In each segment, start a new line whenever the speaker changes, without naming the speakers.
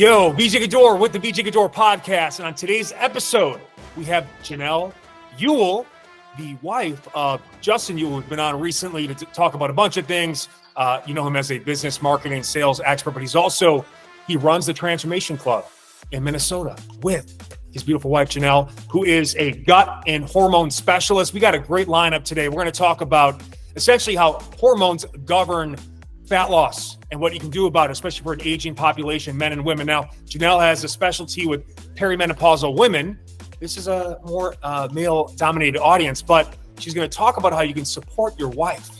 Yo, BJ Gaddour with the BJ Gaddour Podcast. And on today's episode, we have Janell Yule, the wife of Justin Yule, who's been on recently to talk about a bunch of things. You know him as a business marketing sales expert, but he runs the Transformation Club in Minnesota with his beautiful wife, Janell, who is a gut and hormone specialist. We got a great lineup today. We're going to talk about essentially how hormones govern fat loss and what you can do about it, especially for an aging population, men and women. Now, Janell has a specialty with perimenopausal women. This is a more male-dominated audience, but she's going to talk about how you can support your wife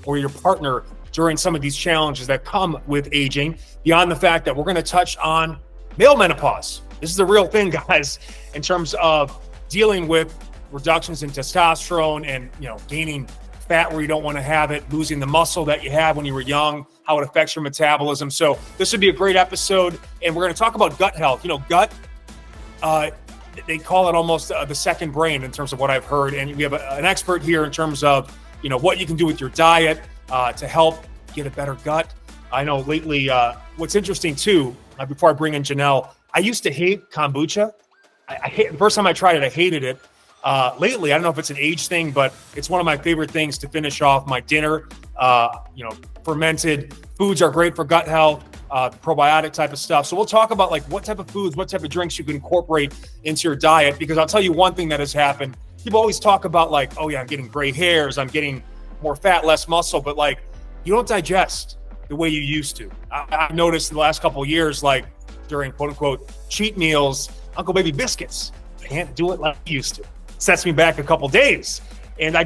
or your partner during some of these challenges that come with aging, beyond the fact that we're going to touch on male menopause. This is the real thing, guys, in terms of dealing with reductions in testosterone and, gaining fat where you don't want to have it, losing the muscle that you had when you were young, how it affects your metabolism. So this would be a great episode, and we're going to talk about gut health. Gut, they call it almost the second brain in terms of what I've heard, and we have an expert here in terms of, what you can do with your diet to help get a better gut. I know lately, what's interesting too, before I bring in Janell, I used to hate kombucha. The first time I tried it, I hated it. Lately, I don't know if it's an age thing, but it's one of my favorite things to finish off my dinner. Fermented foods are great for gut health, probiotic type of stuff. So we'll talk about what type of foods, what type of drinks you can incorporate into your diet, because I'll tell you one thing that has happened. People always talk about I'm getting gray hairs, I'm getting more fat, less muscle, but you don't digest the way you used to. I've noticed in the last couple of years, during quote unquote cheat meals, Uncle Baby biscuits, can't do it like I used to. Sets me back a couple days. And I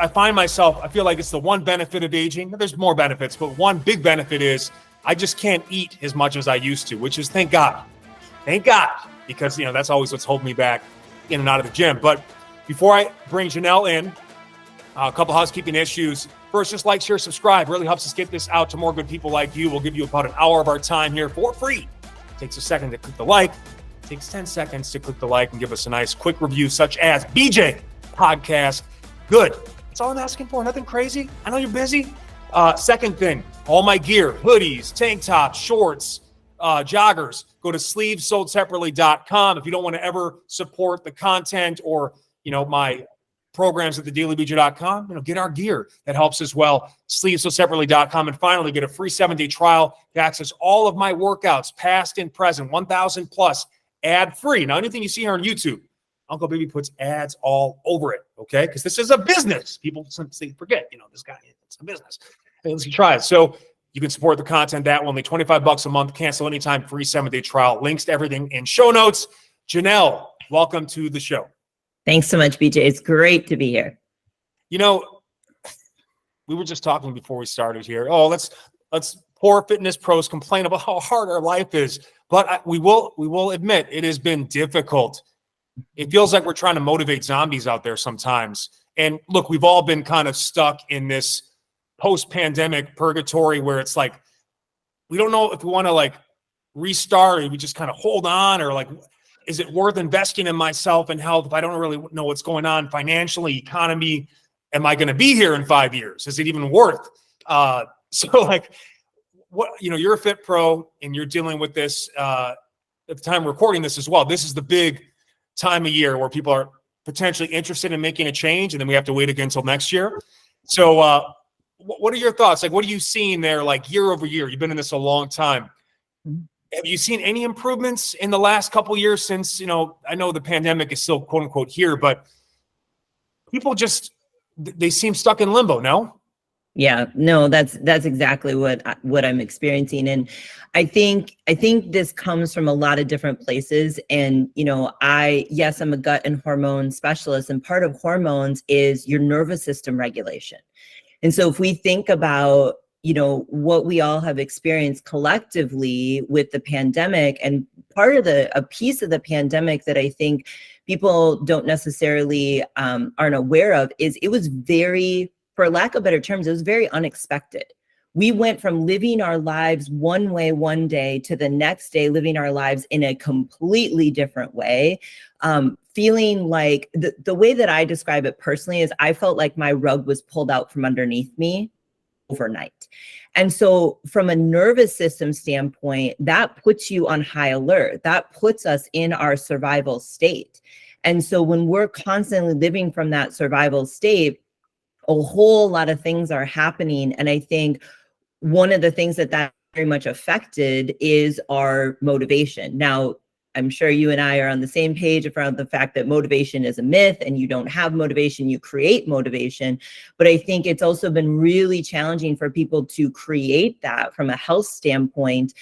find myself, I feel like it's the one benefit of aging. There's more benefits, but one big benefit is I just can't eat as much as I used to, which is thank God, because that's always what's holding me back in and out of the gym. But before I bring Janell in, a couple housekeeping issues. First, just like, share, subscribe. Really helps us get this out to more good people like you. We'll give you about an hour of our time here for free. It takes a second to click the like. It takes 10 seconds to click the like and give us a nice quick review, such as BJ Podcast. Good. That's all I'm asking for. Nothing crazy. I know you're busy. Second thing, all my gear, hoodies, tank tops, shorts, joggers, go to sleevessoldseparately.com. If you don't want to ever support the content or, my programs at thedailybj.com, get our gear. That helps as well. Sleevessoldseparately.com. And finally, get a free 7-day trial to access all of my workouts, past and present, 1,000 plus, ad-free. Now, anything you see here on YouTube, Uncle Baby puts ads all over it, okay? Because this is a business. People simply forget, this guy, it's a business. And let's try it. So you can support the content that way, only $25 a month, cancel anytime, free 7-day trial. Links to everything in show notes. Janell, welcome to the show.
Thanks so much, BJ. It's great to be here.
We were just talking before we started here. Oh, let's poor fitness pros complain about how hard our life is. But we will admit it has been difficult. It feels like we're trying to motivate zombies out there sometimes. And look, we've all been kind of stuck in this post-pandemic purgatory where it's we don't know if we want to restart, or we just kind of hold on, or is it worth investing in myself and health if I don't really know what's going on financially, economy? Am I going to be here in 5 years? Is it even worth? What, you're a fit pro and you're dealing with this at the time of recording this as well. This is the big time of year where people are potentially interested in making a change, and then we have to wait again until next year. So what are your thoughts? What are you seeing there, year over year? You've been in this a long time. Have you seen any improvements in the last couple of years since, I know the pandemic is still quote unquote here, but people they seem stuck in limbo, no?
Yeah, no, that's exactly what I'm experiencing. And I think this comes from a lot of different places. And, I'm a gut and hormone specialist, and part of hormones is your nervous system regulation. And so if we think about, what we all have experienced collectively with the pandemic, and a piece of the pandemic that I think people don't necessarily aren't aware of is it was very, for lack of better terms, it was very unexpected. We went from living our lives one way one day to the next day living our lives in a completely different way. Feeling like the way that I describe it personally is I felt like my rug was pulled out from underneath me. overnight. And so from a nervous system standpoint, that puts you on high alert. That puts us in our survival state. And so when we're constantly living from that survival state, a whole lot of things are happening. And I think one of the things that very much affected is our motivation. Now, I'm sure you and I are on the same page around the fact that motivation is a myth and you don't have motivation, you create motivation. But I think it's also been really challenging for people to create that from a health standpoint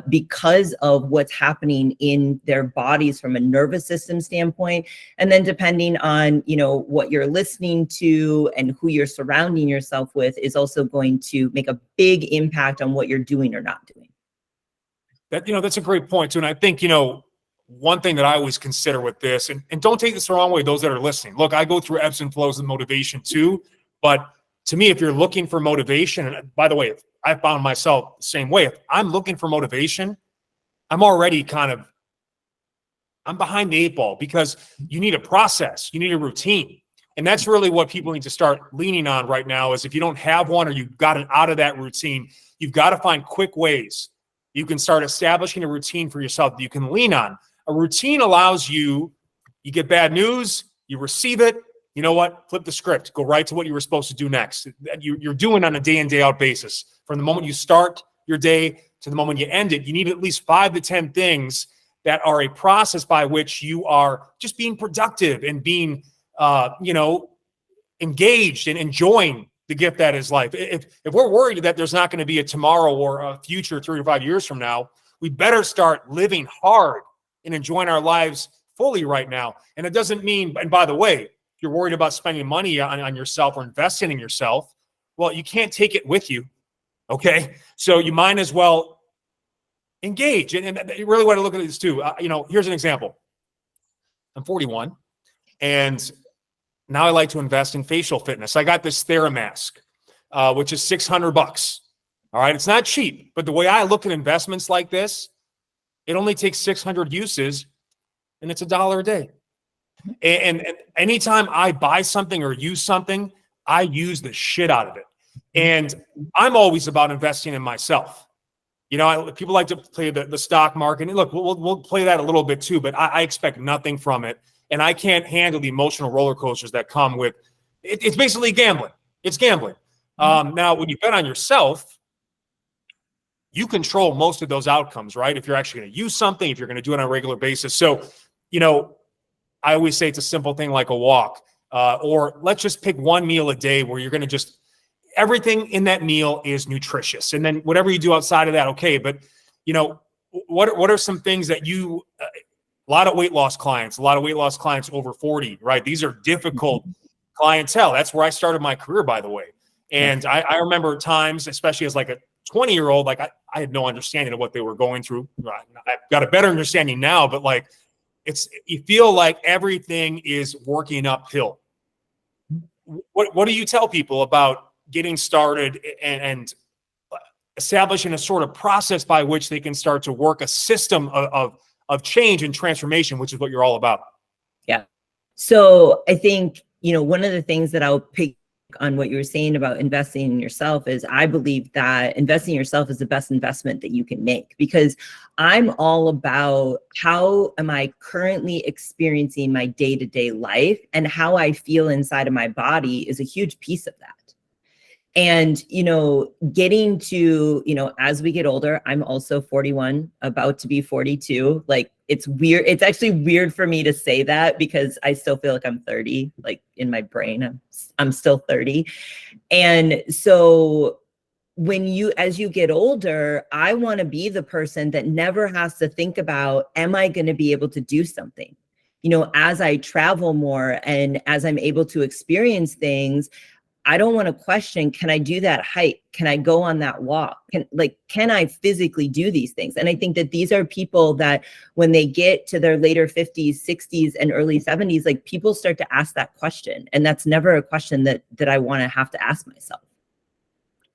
because of what's happening in their bodies from a nervous system standpoint. And then depending on, what you're listening to and who you're surrounding yourself with is also going to make a big impact on what you're doing or not doing.
That's a great point too. And I think, one thing that I always consider with this, and don't take this the wrong way, those that are listening. Look, I go through ebbs and flows of motivation too. But to me, if you're looking for motivation, and by the way, I found myself the same way. If I'm looking for motivation, I'm already I'm behind the eight ball because you need a process, you need a routine. And that's really what people need to start leaning on right now is if you don't have one or you've gotten out of that routine, you've got to find quick ways you can start establishing a routine for yourself that you can lean on. A routine allows you get bad news, you receive it, you know what? Flip the script, go right to what you were supposed to do next. You're doing on a day in, day out basis. From the moment you start your day to the moment you end it, you need at least 5 to 10 things that are a process by which you are just being productive and being, engaged and enjoying the gift that is life. If we're worried that there's not going to be a tomorrow or a future 3 to 5 years from now, we better start living hard and enjoying our lives fully right now. And it doesn't mean, and by the way, if you're worried about spending money on yourself or investing in yourself, well, you can't take it with you. Okay. So you might as well engage. And really want to look at this too. Here's an example. I'm 41 and now I like to invest in facial fitness. I got this TheraMask, which is $600. All right. It's not cheap, but the way I look at investments like this, it only takes 600 uses and it's $1 a day. And anytime I buy something or use something, I use the shit out of it. And I'm always about investing in myself. People like to play the stock market. And look, we'll play that a little bit too, but I expect nothing from it. And I can't handle the emotional roller coasters that come with it. It's basically gambling. It's gambling. Now, when you bet on yourself, you control most of those outcomes, right? If you're actually going to use something, if you're going to do it on a regular basis. So, I always say it's a simple thing like a walk, or let's just pick one meal a day where you're going to everything in that meal is nutritious. And then whatever you do outside of that, okay. But, what are some things that a lot of weight loss clients over 40, right? These are difficult clientele. That's where I started my career, by the way. And I remember times, especially as like a 20-year-old, like I had no understanding of what they were going through. I've got a better understanding now, but like you feel like everything is working uphill. What do you tell people about getting started and establishing a sort of process by which they can start to work a system of change and transformation, which is what you're all about?
Yeah. So I think, one of the things that I'll pick on what you were saying about investing in yourself is I believe that investing in yourself is the best investment that you can make, because I'm all about how am I currently experiencing my day-to-day life, and how I feel inside of my body is a huge piece of that. And, getting to, as we get older, I'm also 41, about to be 42. Like, it's weird. It's actually weird for me to say that because I still feel like I'm 30, like in my brain, I'm still 30. And so as you get older, I want to be the person that never has to think about, am I going to be able to do something? As I travel more and as I'm able to experience things, I don't want to question, can I do that hike? Can I go on that walk? Can I physically do these things? And I think that these are people that when they get to their later 50s, 60s, and early 70s, like people start to ask that question. And that's never a question that I want to have to ask myself.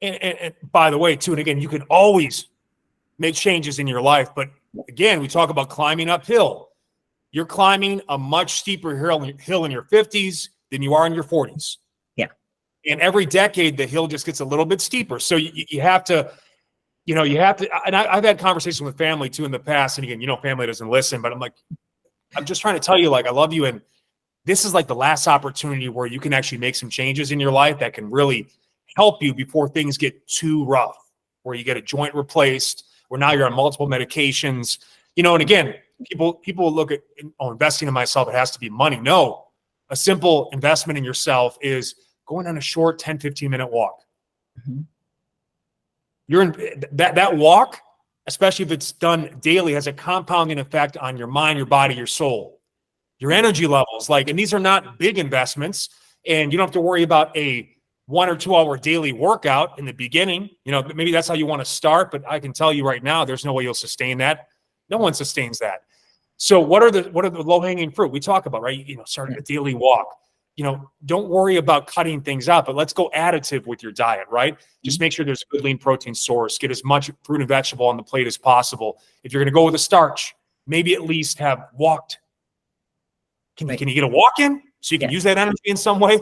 And by the way, too, and again, you can always make changes in your life. But again, we talk about climbing uphill. You're climbing a much steeper hill in your 50s than you are in your 40s.
Yeah.
And every decade, the hill just gets a little bit steeper. So you have to, and I've had conversations with family too in the past. And again, family doesn't listen, but I'm just trying to tell you, like, I love you. And this is like the last opportunity where you can actually make some changes in your life that can really help you before things get too rough, where you get a joint replaced, where now you're on multiple medications, and again, people look at, investing in myself, it has to be money. No, a simple investment in yourself is going on a short 10, 15-minute walk.
Mm-hmm.
You're in that walk, especially if it's done daily, has a compounding effect on your mind, your body, your soul, your energy levels. And these are not big investments, and you don't have to worry about a 1 or 2 hour daily workout in the beginning. Maybe that's how you want to start, but I can tell you right now, there's no way you'll sustain that. No one sustains that. So what are the low hanging fruit we talk about, right? Start a daily walk. Don't worry about cutting things out, but let's go additive with your diet, right? Just make sure there's a good lean protein source. Get as much fruit and vegetable on the plate as possible. If you're going to go with a starch, maybe at least have walked. Can you get a walk in so you can use that energy in some way?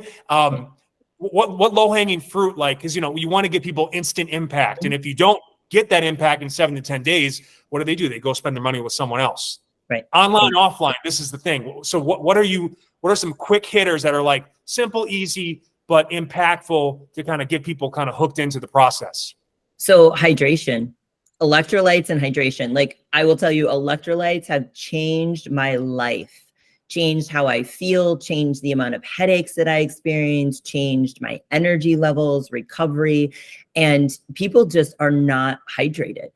What low hanging fruit, because you want to give people instant impact, and if you don't get that impact in 7 to 10 days, what do? They go spend their money with someone else.
Right.
Online, offline. This is the thing. So what are some quick hitters that are like simple, easy, but impactful to kind of get people kind of hooked into the process?
So hydration, electrolytes and hydration. I will tell you, electrolytes have changed my life, changed how I feel, changed the amount of headaches that I experience, changed my energy levels, recovery, and people just are not hydrated.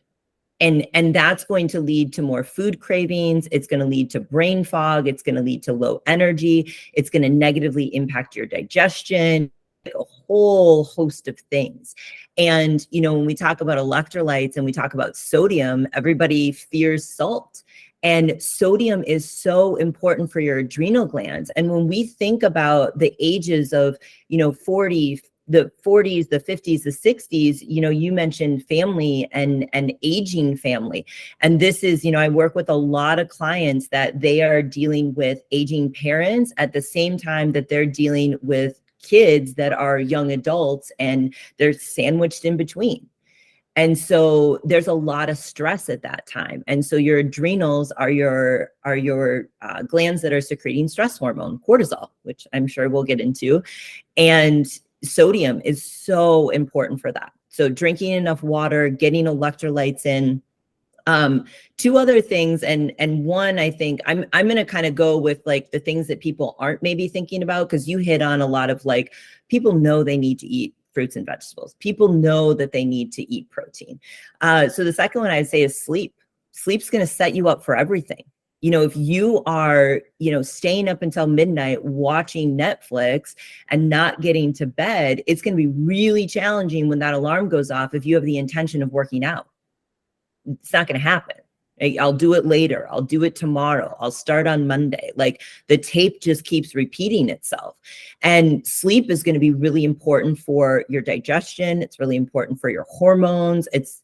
And that's going to lead to more food cravings. It's going to lead to brain fog. It's going to lead to low energy. It's going to negatively impact your digestion, a whole host of things. And, when we talk about electrolytes and we talk about sodium, everybody fears salt. And sodium is so important for your adrenal glands. And when we think about the ages of, 40, the 40s, the 50s, the 60s, you mentioned family and aging family. And this is, I work with a lot of clients that they are dealing with aging parents at the same time that they're dealing with kids that are young adults, and they're sandwiched in between. And so there's a lot of stress at that time. And so your adrenals are your glands that are secreting stress hormone, cortisol, which I'm sure we'll get into. And sodium is so important for that. So drinking enough water, getting electrolytes in. Two other things, and one, I think I'm going to kind of go with the things that people aren't maybe thinking about, because you hit on a lot of people know they need to eat fruits and vegetables. People know that they need to eat protein. So the second one I'd say is sleep. Sleep's going to set you up for everything. If you are, staying up until midnight watching Netflix and not getting to bed, it's going to be really challenging when that alarm goes off if you have the intention of working out. It's not going to happen. I'll do it later. I'll do it tomorrow. I'll start on Monday. The tape just keeps repeating itself. And sleep is going to be really important for your digestion. It's really important for your hormones. It's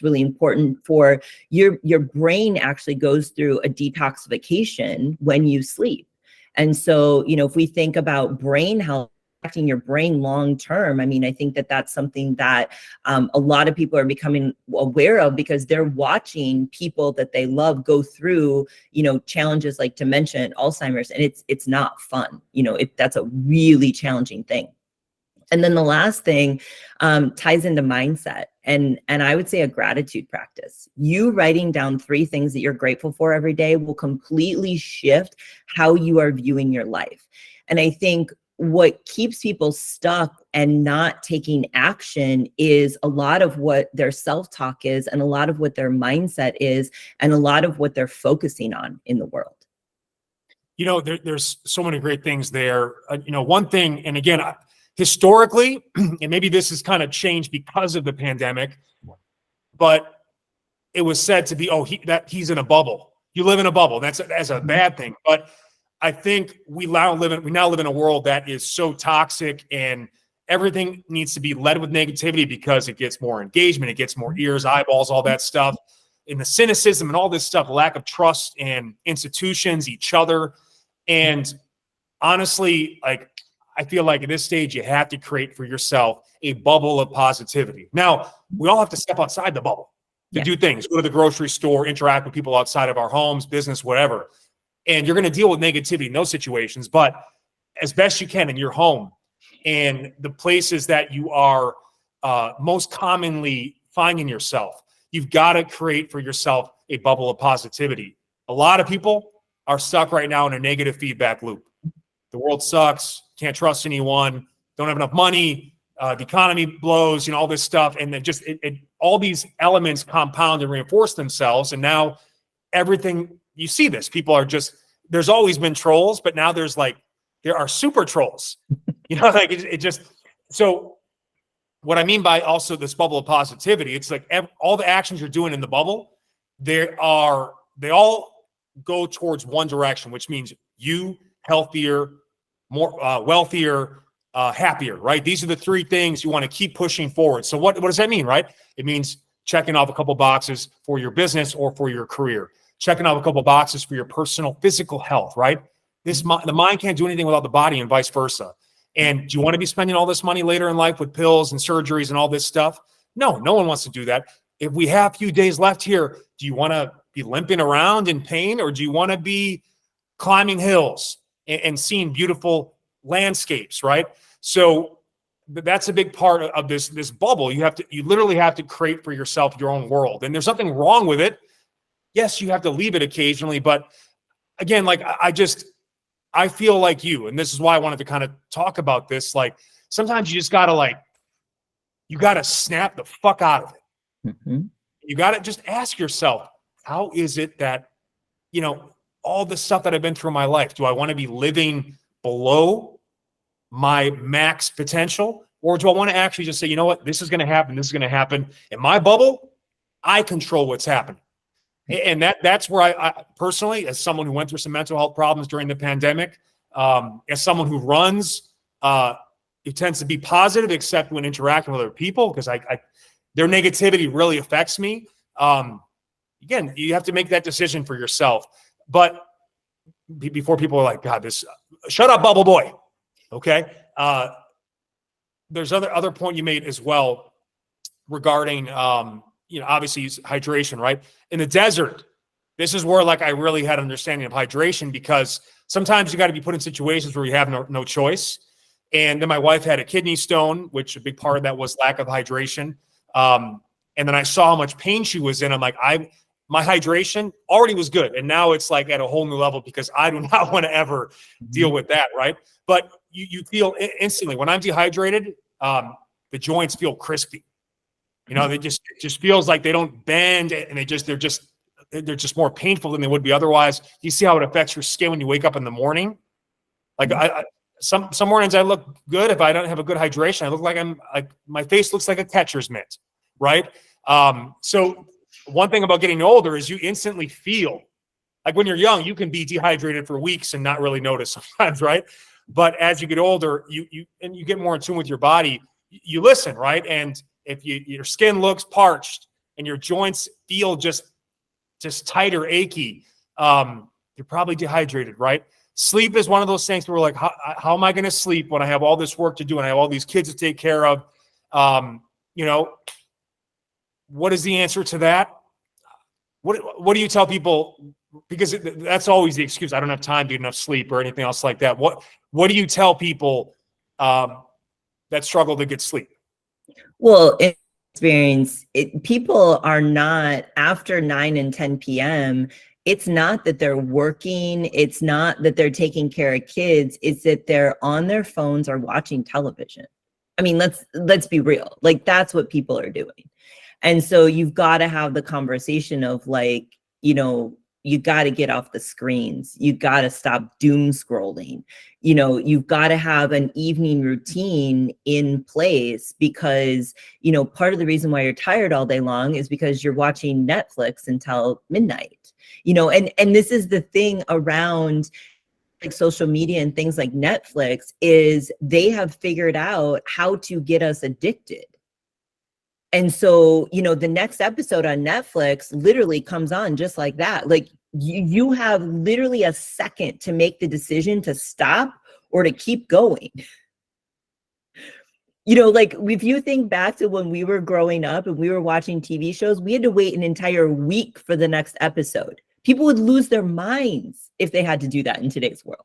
really important for your brain actually goes through a detoxification when you sleep. And so, if we think about brain health, affecting your brain long term, I think that that's something that a lot of people are becoming aware of, because they're watching people that they love go through, challenges like dementia and Alzheimer's, and it's not fun. That's a really challenging thing. And then the last thing ties into mindset, and I would say a gratitude practice. You writing down 3 things that you're grateful for every day will completely shift how you are viewing your life. And I think what keeps people stuck and not taking action is a lot of what their self-talk is, and a lot of what their mindset is, and a lot of what they're focusing on in the world.
There's so many great things there. One thing, and again, historically, and maybe this has kind of changed because of the pandemic, but it was said to be, he's in a bubble. You live in a bubble. That's a bad thing. But I think we now live in a world that is so toxic, and everything needs to be led with negativity because it gets more engagement, it gets more ears, eyeballs, all that stuff. And the cynicism and all this stuff, lack of trust in institutions, each other. And honestly, I I feel like at this stage, you have to create for yourself a bubble of positivity. Now, we all have to step outside the bubble to do things, go to the grocery store, interact with people outside of our homes, business, whatever. And you're going to deal with negativity in those situations, but as best you can in your home and the places that you are most commonly finding yourself, you've got to create for yourself a bubble of positivity. A lot of people are stuck right now in a negative feedback loop. The world sucks, can't trust anyone, don't have enough money, the economy blows, all this stuff. And then just all these elements compound and reinforce themselves. And now everything, you see this, people are just, there's always been trolls, but now there are super trolls, so what I mean by also this bubble of positivity, it's like all the actions you're doing in the bubble, they all go towards one direction, which means you healthier, more wealthier, happier, right? These are the three things you want to keep pushing forward. So what does that mean, right? It means checking off a couple boxes for your business or for your career, checking off a couple boxes for your personal physical health, right? The mind can't do anything without the body and vice versa. And do you want to be spending all this money later in life with pills and surgeries and all this stuff? No one wants to do that. If we have a few days left here, do you want to be limping around in pain, or do you want to be climbing hills and seeing beautiful landscapes, right? So that's a big part of this bubble. You literally have to create for yourself your own world. And there's nothing wrong with it. Yes, you have to leave it occasionally, but again, I feel like you, and this is why I wanted to kind of talk about this. Like sometimes you just gotta you gotta snap the fuck out of it. Mm-hmm. You gotta just ask yourself, how is it that, all the stuff that I've been through in my life, do I want to be living below my max potential? Or do I want to actually just say, you know what, this is going to happen. This is going to happen. In my bubble, I control what's happening. And that's where I personally, as someone who went through some mental health problems during the pandemic, as someone who runs, it tends to be positive, except when interacting with other people, because their negativity really affects me. Again, you have to make that decision for yourself. But before people are like, God, shut up, bubble boy. Okay. There's other point you made as well regarding, obviously hydration, right? In the desert, this is where I really had an understanding of hydration, because sometimes you got to be put in situations where you have no choice. And then my wife had a kidney stone, which a big part of that was lack of hydration. And then I saw how much pain she was in. I'm like, my hydration already was good. And now it's at a whole new level, because I do not want to ever deal with that, right? But you feel instantly when I'm dehydrated, the joints feel crispy. They just feels like they don't bend, and they're just more painful than they would be otherwise. You see how it affects your skin when you wake up in the morning. Some mornings I look good. If I don't have a good hydration, I look like my face looks like a catcher's mitt, right? So one thing about getting older is you instantly feel like when you're young, you can be dehydrated for weeks and not really notice sometimes, right? But as you get older, you get more in tune with your body. You listen, right? And if your skin looks parched and your joints feel just tight or achy, you're probably dehydrated, right? Sleep is one of those things where we're like, how am I going to sleep when I have all this work to do and I have all these kids to take care of? What is the answer to that? What do you tell people? Because that's always the excuse. I don't have time to get enough sleep or anything else like that. What do you tell people that struggle to get sleep?
Well, in experience, people are not, after 9 and 10 p.m., it's not that they're working. It's not that they're taking care of kids. It's that they're on their phones or watching television. I mean, let's be real. That's what people are doing. And so you've got to have the conversation of you got to get off the screens. You got to stop doom scrolling. You've got to have an evening routine in place, because, part of the reason why you're tired all day long is because you're watching Netflix until midnight, and this is the thing around social media and things like Netflix, is they have figured out how to get us addicted. And so, the next episode on Netflix literally comes on just like that. You have literally a second to make the decision to stop or to keep going. Like if you think back to when we were growing up and we were watching TV shows, we had to wait an entire week for the next episode. People would lose their minds if they had to do that in today's world.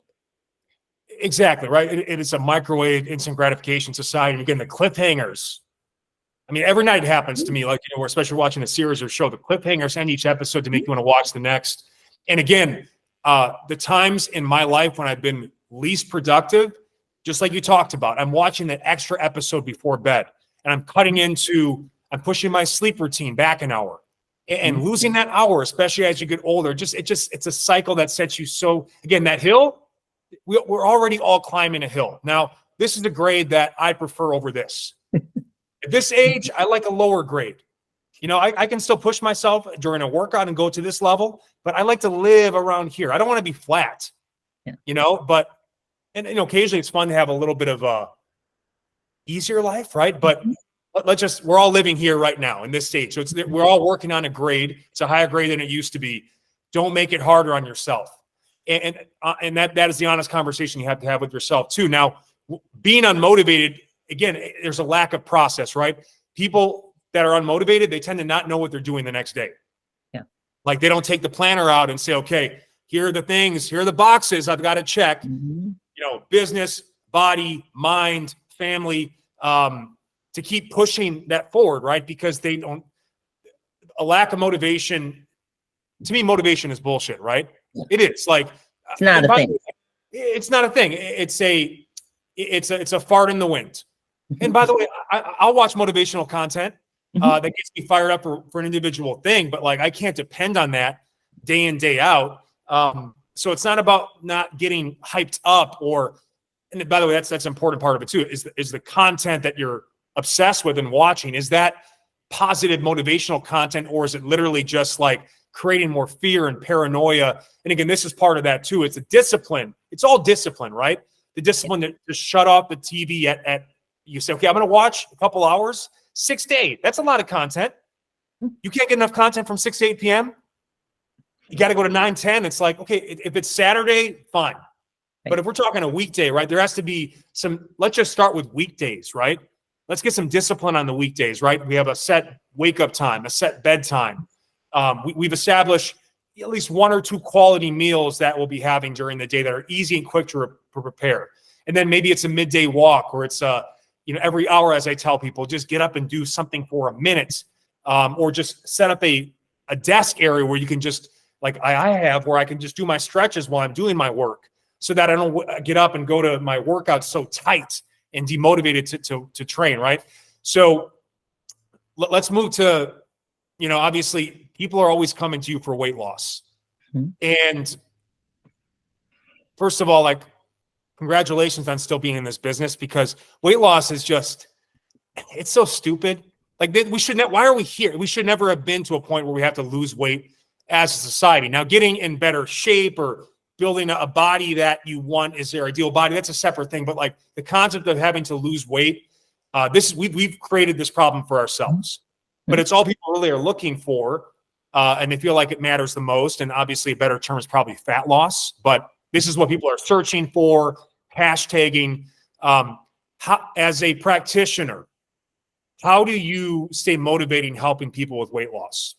Exactly, right? It is a microwave instant gratification society. Again, the cliffhangers. I mean, every night it happens to me, like, we're especially watching a series or show, the cliffhangers end each episode to make you want to watch the next. And again, the times in my life when I've been least productive, just like you talked about, I'm watching that extra episode before bed, and I'm pushing my sleep routine back an hour, and losing that hour, especially as you get older, it's a cycle that sets you. So again, that hill, we're already all climbing a hill. Now, this is a grade that I prefer over this. At this age, I like a lower grade. I can still push myself during a workout and go to this level, but I like to live around here. I don't want to be flat, but occasionally it's fun to have a little bit of a easier life, right? But we're all living here right now in this stage. So we're all working on a grade. It's a higher grade than it used to be. Don't make it harder on yourself. And that is the honest conversation you have to have with yourself too. Now, being unmotivated, again, there's a lack of process, right? People that are unmotivated, they tend to not know what they're doing the next day.
Yeah.
Like they don't take the planner out and say, okay, here are the things, here are the boxes I've got to check, business, body, mind, family, to keep pushing that forward, right? Because a lack of motivation, to me, motivation is bullshit, right? Yeah. It is. Like,
it's not a thing.
It's not a thing. It's a fart in the wind. And by the way, I'll watch motivational content that gets me fired up for an individual thing, but like I can't depend on that day in, day out. So it's not about not getting hyped up and by the way, that's an important part of it too, is the content that you're obsessed with and watching. Is that positive motivational content, or is it literally just like creating more fear and paranoia? And again, this is part of that too. It's a discipline. It's all discipline, right? The discipline to just shut off the TV at you say, okay, I'm going to watch a couple hours, 6 to 8. That's a lot of content. You can't get enough content from 6 to 8 p.m. You got to go to 9, 10. It's like, okay, if it's Saturday, fine. But if we're talking a weekday, right, there has to be let's just start with weekdays, right? Let's get some discipline on the weekdays, right? We have a set wake-up time, a set bedtime. We've established at least 1 or 2 quality meals that we'll be having during the day that are easy and quick to prepare. And then maybe it's a midday walk, or it's every hour, as I tell people, just get up and do something for a minute, or just set up a desk area where you can just, like I have, where I can just do my stretches while I'm doing my work, so that I don't get up and go to my workout so tight and demotivated to train, right? So let's move to, obviously people are always coming to you for weight loss. And first of all, like, congratulations on still being in this business, because weight loss is it's so stupid. Like why are we here? We should never have been to a point where we have to lose weight as a society. Now, getting in better shape or building a body that you want is their ideal body, that's a separate thing. But like the concept of having to lose weight, we've created this problem for ourselves. But it's all people really are looking for, and they feel like it matters the most. And obviously a better term is probably fat loss, but this is what people are searching for, hashtagging. As a practitioner, how do you stay motivating helping people with weight loss?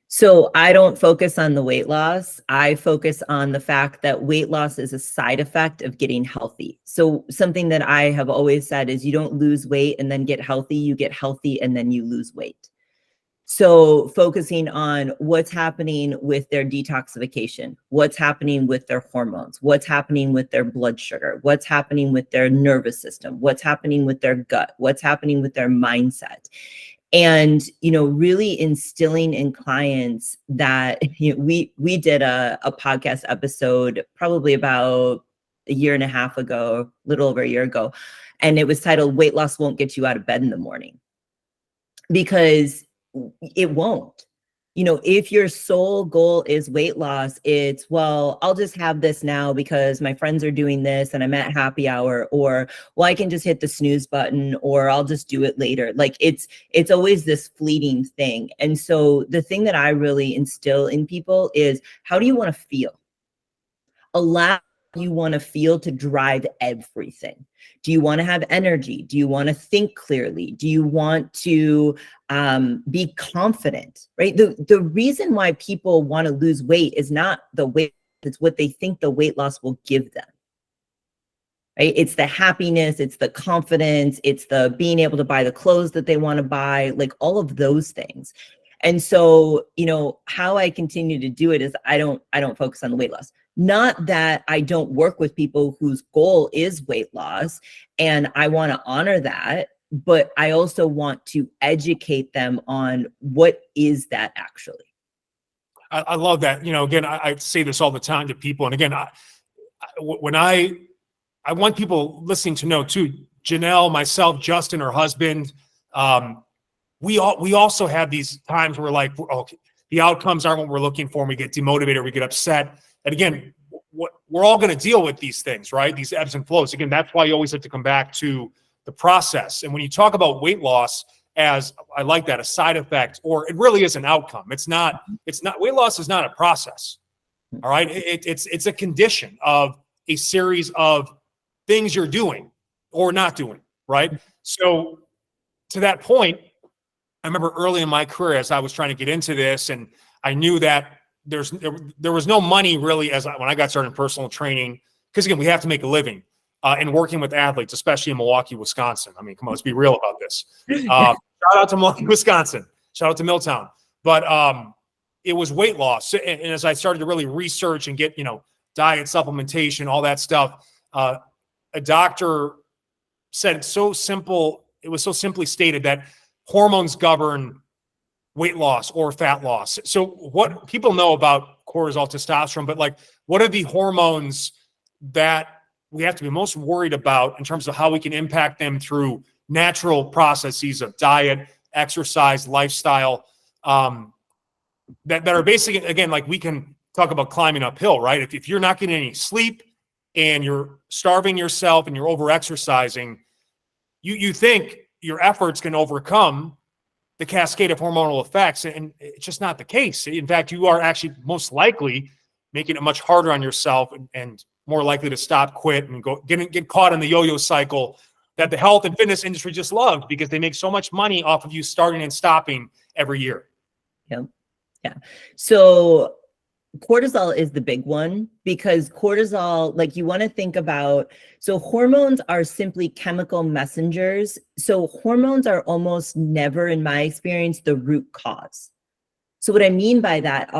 So I don't focus on the weight loss. I focus on the fact that weight loss is a side effect of getting healthy. So something that I have always said is you don't lose weight and then get healthy. You get healthy and then you lose weight. So focusing on what's happening with their detoxification, what's happening with their hormones, what's happening with their blood sugar, what's happening with their nervous system, what's happening with their gut, what's happening with their mindset. And, really instilling in clients that we did a podcast episode probably about a year and a half ago, a little over a year ago. And it was titled "Weight Loss Won't Get You Out of Bed in the Morning," because it won't. If your sole goal is weight loss, it's, well, I'll just have this now because my friends are doing this and I'm at happy hour, or, well, I can just hit the snooze button, or I'll just do it later. Like it's always this fleeting thing. And so the thing that I really instill in people is, how do you want to feel? A lot you want to feel to drive everything? Do you want to have energy? Do you want to think clearly? Do you want to be confident, right? The reason why people want to lose weight is not the weight, it's what they think the weight loss will give them, right? It's the happiness, it's the confidence, it's the being able to buy the clothes that they want to buy, like all of those things. And so, how I continue to do it is I don't focus on the weight loss. Not that I don't work with people whose goal is weight loss, and I want to honor that, but I also want to educate them on what is that actually.
I love that. Again, I say this all the time to people. And again, I want people listening to know too, Janell, myself, Justin, her husband, we also have these times where like, okay, the outcomes aren't what we're looking for, and we get demotivated, we get upset. And again, we're all going to deal with these things, right? These ebbs and flows. Again, that's why you always have to come back to the process. And when you talk about weight loss as, I like that, a side effect, or it really is an outcome. It's not, weight loss is not a process. All right. It's a condition of a series of things you're doing or not doing. Right. So to that point, I remember early in my career, as I was trying to get into this, and I knew that there was no money really when I got started in personal training, because again, we have to make a living and working with athletes, especially in Milwaukee, Wisconsin. I mean, come on, let's be real about this. Shout out to Milwaukee, Wisconsin. Shout out to Milltown. But it was weight loss. And as I started to really research and get, diet, supplementation, all that stuff, a doctor said it was so simply stated that hormones govern weight loss or fat loss. So what people know about cortisol, testosterone, but like, what are the hormones that we have to be most worried about in terms of how we can impact them through natural processes of diet, exercise, lifestyle, that are basically, again, like we can talk about climbing uphill, right? If you're not getting any sleep and you're starving yourself and you're over exercising, you think your efforts can overcome the cascade of hormonal effects, and it's just not the case. In fact, you are actually most likely making it much harder on yourself and more likely to stop, quit, and get caught in the yo-yo cycle that the health and fitness industry just loves, because they make so much money off of you starting and stopping every year.
Yeah. So cortisol is the big one, because cortisol, like, you want to think about, so hormones are simply chemical messengers. So hormones are almost never, in my experience, the root cause. So what I mean by that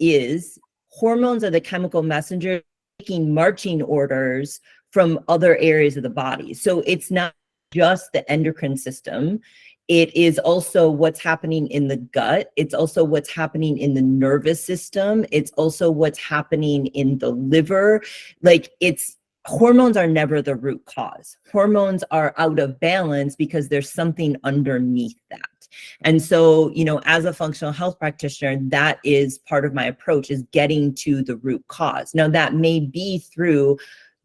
is hormones are the chemical messengers taking marching orders from other areas of the body. So it's not just the endocrine system. It is also what's happening in the gut. It's also what's happening in the nervous system. It's also what's happening in the liver. Like, hormones are never the root cause. Hormones are out of balance because there's something underneath that. And so, as a functional health practitioner, that is part of my approach, is getting to the root cause. Now, that may be through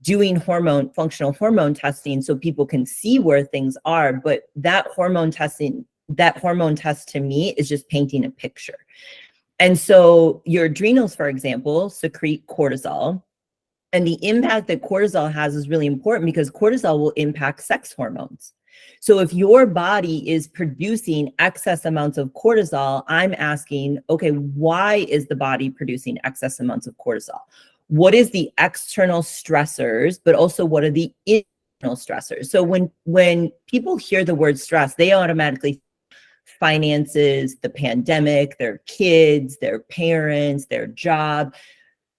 doing functional hormone testing so people can see where things are, but that hormone test to me is just painting a picture. And so your adrenals, for example, secrete cortisol, and the impact that cortisol has is really important, because cortisol will impact sex hormones. So if your body is producing excess amounts of cortisol, I'm asking, okay, why is the body producing excess amounts of cortisol? What is the external stressors, but also what are the internal stressors? So when people hear the word stress, they automatically finances, the pandemic, their kids, their parents, their job.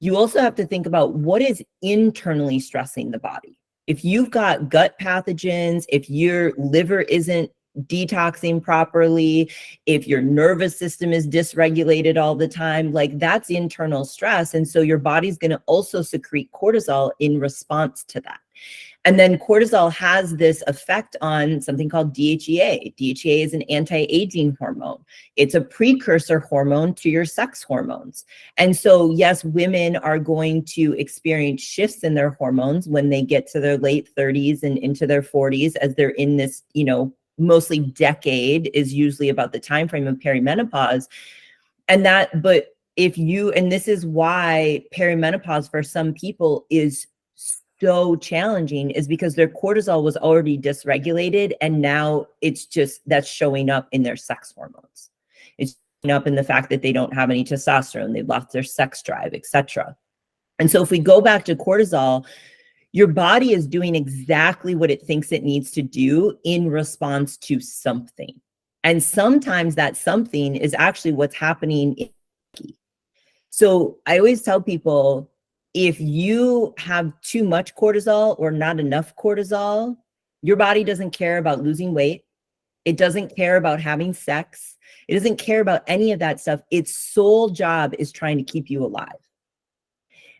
You also have to think about what is internally stressing the body. If you've got gut pathogens, if your liver isn't detoxing properly, if your nervous system is dysregulated all the time, like, that's internal stress. And so your body's going to also secrete cortisol in response to that. And then cortisol has this effect on something called DHEA. DHEA is an anti-aging hormone. It's a precursor hormone to your sex hormones. And so, yes, women are going to experience shifts in their hormones when they get to their late 30s and into their 40s, as they're in this, mostly decade is usually about the time frame of perimenopause. But and this is why perimenopause for some people is so challenging is because their cortisol was already dysregulated, and now it's just that's showing up in their sex hormones. It's showing up in the fact that they don't have any testosterone, they've lost their sex drive, etc. And so if we go back to cortisol, your body is doing exactly what it thinks it needs to do in response to something. And sometimes that something is actually what's happening in the psyche. So I always tell people, if you have too much cortisol or not enough cortisol, your body doesn't care about losing weight. It doesn't care about having sex. It doesn't care about any of that stuff. Its sole job is trying to keep you alive.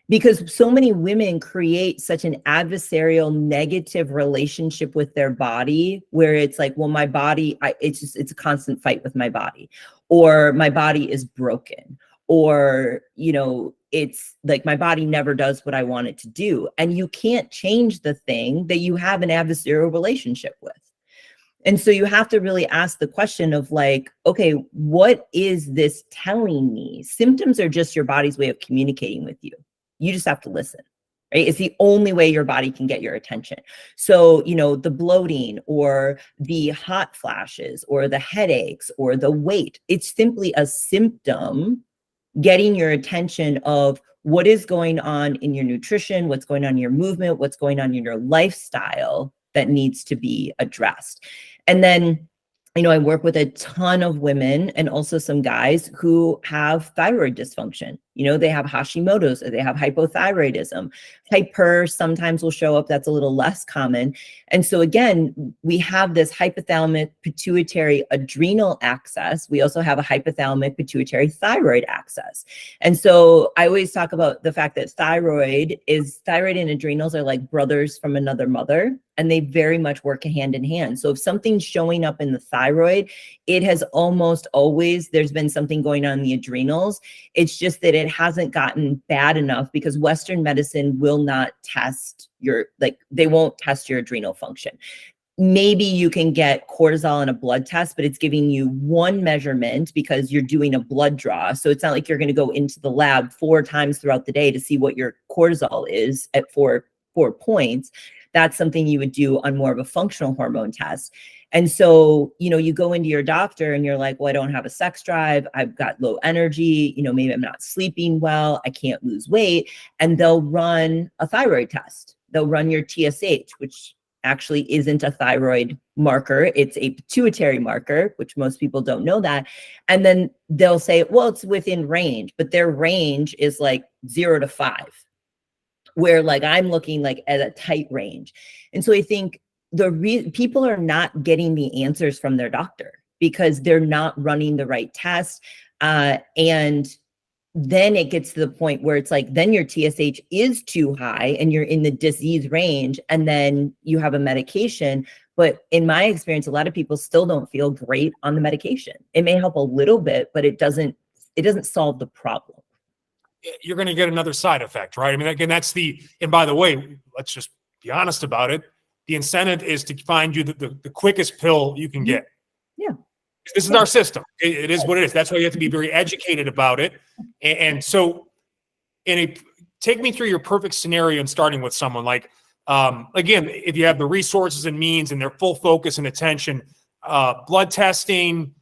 Because so many women create such an adversarial, negative relationship with their body, where it's like, well, my body, it's a constant fight with my body, or my body is broken, or, it's like my body never does what I want it to do. And you can't change the thing that you have an adversarial relationship with. And so you have to really ask the question of like, okay, what is this telling me? Symptoms are just your body's way of communicating with you. You just have to listen, right? It's the only way your body can get your attention. So, the bloating or the hot flashes or the headaches or the weight, it's simply a symptom getting your attention of what is going on in your nutrition, what's going on in your movement, what's going on in your lifestyle that needs to be addressed. And then, I work with a ton of women and also some guys who have thyroid dysfunction. They have Hashimoto's, or they have hypothyroidism. Hyper sometimes will show up. That's a little less common. And so again, we have this hypothalamic pituitary adrenal axis. We also have a hypothalamic pituitary thyroid axis. And so I always talk about the fact that thyroid and adrenals are like brothers from another mother, and they very much work hand in hand. So if something's showing up in the thyroid, it has almost always, there's been something going on in the adrenals. It's just that it hasn't gotten bad enough because Western medicine will not test they won't test your adrenal function. Maybe you can get cortisol in a blood test, but it's giving you one measurement because you're doing a blood draw. So it's not like you're going to go into the lab 4 times throughout the day to see what your cortisol is at 4 points. That's something you would do on more of a functional hormone test. And so, you go into your doctor and you're like, well, I don't have a sex drive. I've got low energy. Maybe I'm not sleeping well. I can't lose weight. And they'll run a thyroid test. They'll run your TSH, which actually isn't a thyroid marker. It's a pituitary marker, which most people don't know that. And then they'll say, well, it's within range, but their range is like 0 to 5. Where like I'm looking like at a tight range. And so I think people are not getting the answers from their doctor because they're not running the right test. And then it gets to the point where it's like, then your TSH is too high and you're in the disease range, and then you have a medication. But in my experience, a lot of people still don't feel great on the medication. It may help a little bit, but it doesn't solve the problem.
You're going to get another side effect, right? I mean, again, and by the way, let's just be honest about it. The incentive is to find you the quickest pill you can get.
Yeah.
This is our system. It is what it is. That's why you have to be very educated about it. And so, take me through your perfect scenario and starting with someone like, again, if you have the resources and means and their full focus and attention, blood testing,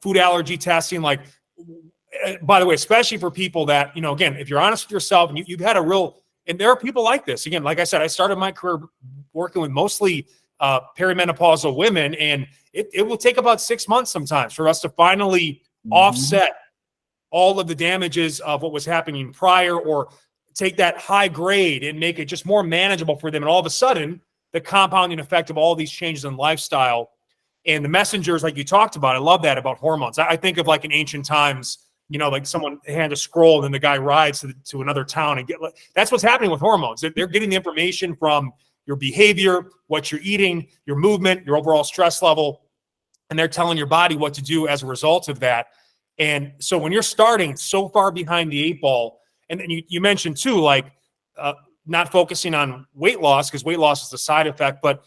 food allergy testing, like, by the way, especially for people that, again, if you're honest with yourself and you've had and there are people like this. Again, like I said, I started my career working with mostly perimenopausal women, and it will take about 6 months sometimes for us to finally offset all of the damages of what was happening prior, or take that high grade and make it just more manageable for them. And all of a sudden, the compounding effect of all these changes in lifestyle and the messengers, like you talked about, I love that about hormones. I think of like in ancient times, like someone hand a scroll and then the guy rides to another town and that's what's happening with hormones. They're getting the information from your behavior, what you're eating, your movement, your overall stress level, and they're telling your body what to do as a result of that. And so when you're starting so far behind the 8 ball, and then you mentioned too, like not focusing on weight loss, because weight loss is a side effect, but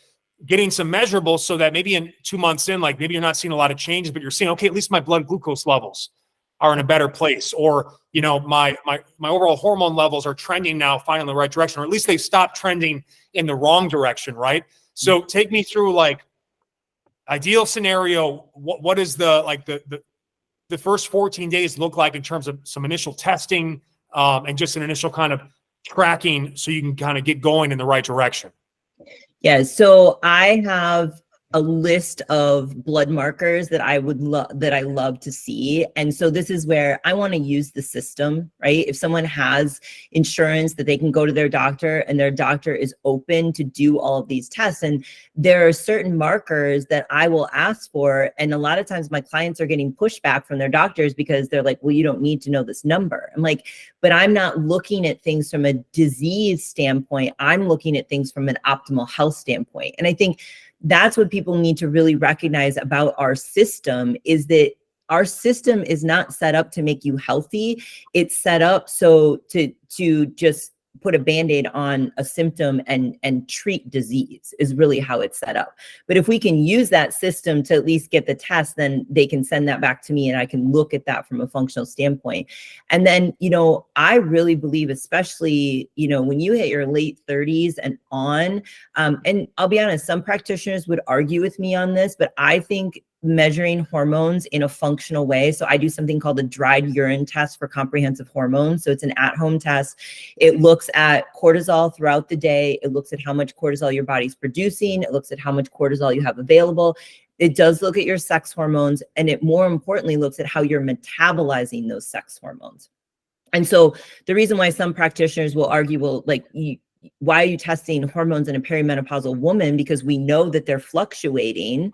getting some measurables so that maybe in 2 months in, like maybe you're not seeing a lot of changes, but you're seeing, okay, at least my blood glucose levels are in a better place, or, my overall hormone levels are trending now finally in the right direction, or at least they've stopped trending in the wrong direction, right? So take me through like ideal scenario. What is the first 14 days look like in terms of some initial testing, and just an initial kind of tracking so you can kind of get going in the right direction?
Yeah, so I have a list of blood markers that I love to see. And so this is where I want to use the system, right? If someone has insurance, that they can go to their doctor and their doctor is open to do all of these tests. And there are certain markers that I will ask for. And a lot of times my clients are getting pushback from their doctors because they're like, well, you don't need to know this number. I'm like, but I'm not looking at things from a disease standpoint. I'm looking at things from an optimal health standpoint. And I think that's what people need to really recognize about our system, is that our system is not set up to make you healthy. It's set up so to just put a Band-Aid on a symptom and treat disease is really how it's set up. But if we can use that system to at least get the test, then they can send that back to me and I can look at that from a functional standpoint. And then, I really believe, especially, when you hit your late 30s and on, and I'll be honest, some practitioners would argue with me on this, but I think measuring hormones in a functional way. So I do something called a dried urine test for comprehensive hormones. So it's an at-home test. It looks at cortisol throughout the day. It looks at how much cortisol your body's producing. It looks at how much cortisol you have available. It does look at your sex hormones, and it more importantly looks at how you're metabolizing those sex hormones. And so the reason why some practitioners will argue, well, like, why are you testing hormones in a perimenopausal woman? Because we know that they're fluctuating.